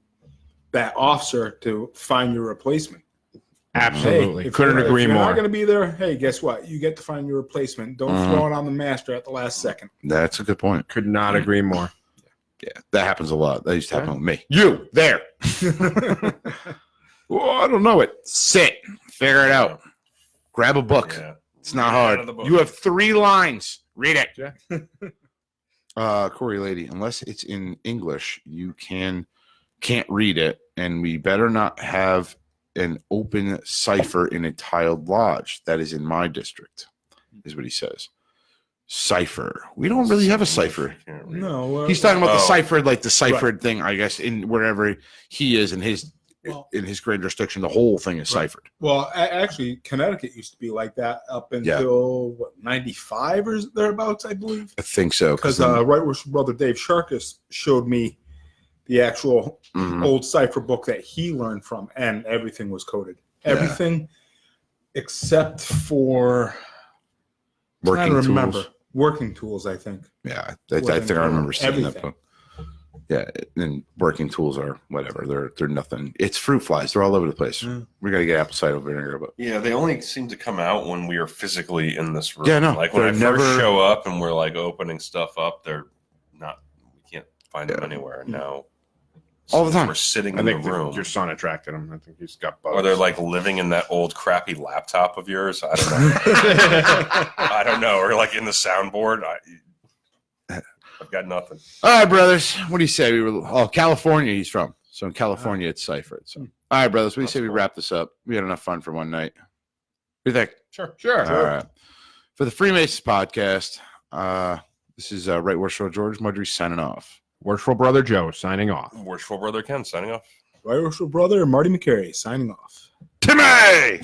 that officer to find your replacement. Absolutely. Hey, Couldn't agree if you're more. not going to be there, hey, guess what? You get to find your replacement. Don't throw it on the master at the last second. That's a good point. Could not agree more. Yeah, that happens a lot. That used to happen with me. You, there. Well, I don't know it. Sit. Figure it out. Grab a book. Yeah. It's not hard. You have 3 lines. Read it. Corey Lady, unless it's in English, you can't read it, and we better not have an open cipher in a tiled lodge. That is in my district, is what he says. Cipher. We don't really have a cipher. No. He's talking about the cipher, like the ciphered thing, I guess, in wherever he is in his great jurisdiction. The whole thing is ciphered. Well, actually, Connecticut used to be like that up until 95 or thereabouts, I believe. I think so. Because Right Worshipful Brother Dave Sharkus showed me the actual old cipher book that he learned from, and everything was coded. Everything except for working tools, I think. Yeah, I think I remember seeing that book. Yeah, and working tools are whatever. They're nothing. It's fruit flies. They're all over the place. We got to get apple cider vinegar. But yeah, they only seem to come out when we are physically in this room. Yeah, no. Like when I first show up and we're like opening stuff up, they're not. We can't find them anywhere now. All the time. We're sitting I in the think room. your son attracted him. I think he's got bugs. Or they're like living in that old crappy laptop of yours. I don't know. I don't know. Or like in the soundboard. I've got nothing. All right, brothers. What do you say? California he's from. So in California, it's Cypher. So, all right, brothers. What do you say we wrap this up? We had enough fun for one night. What do you think? Sure. All right. For the Freemasons podcast, this is Right Worshipful George Mudry signing off. Worshipful Brother Joe signing off. Worshipful Brother Ken signing off. Right Worshipful Brother Marty Macary signing off. Timmy!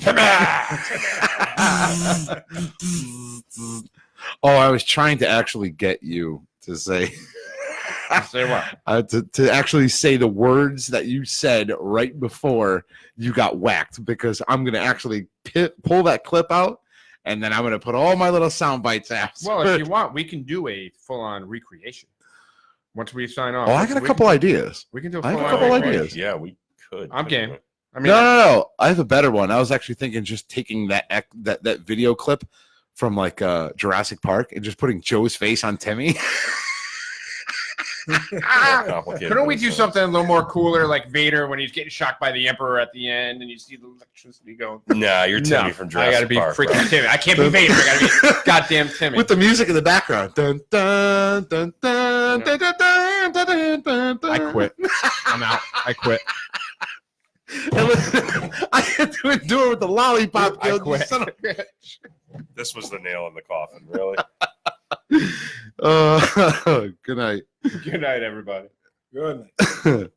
Oh, I was trying to actually get you to say Say what? to actually say the words that you said right before you got whacked, because I'm going to actually pull that clip out, and then I'm going to put all my little sound bites after. Well, if you want, we can do a full-on recreation once we sign off. Oh, I got a couple ideas. We can do a I have a full-on couple recreation. ideas. Yeah, we could. I'm game. I mean, No. I have a better one. I was actually thinking just taking that video clip from like Jurassic Park and just putting Joe's face on Timmy. Complicated. Couldn't we do something a little more cooler, like Vader when he's getting shocked by the Emperor at the end, and you see the electricity go? Nah, you're Timmy from Jurassic I gotta be Park, freaking bro. Timmy. I can't be Vader. I gotta be goddamn Timmy. With the music in the background. Dun, dun, dun, dun, dun, dun, dun, dun, dun, dun, dun. I quit. I'm out. I quit. I had to endure with the lollipop I guild. You quit. son of a bitch. This was the nail in the coffin, really. Good night. Good night, everybody. Good night.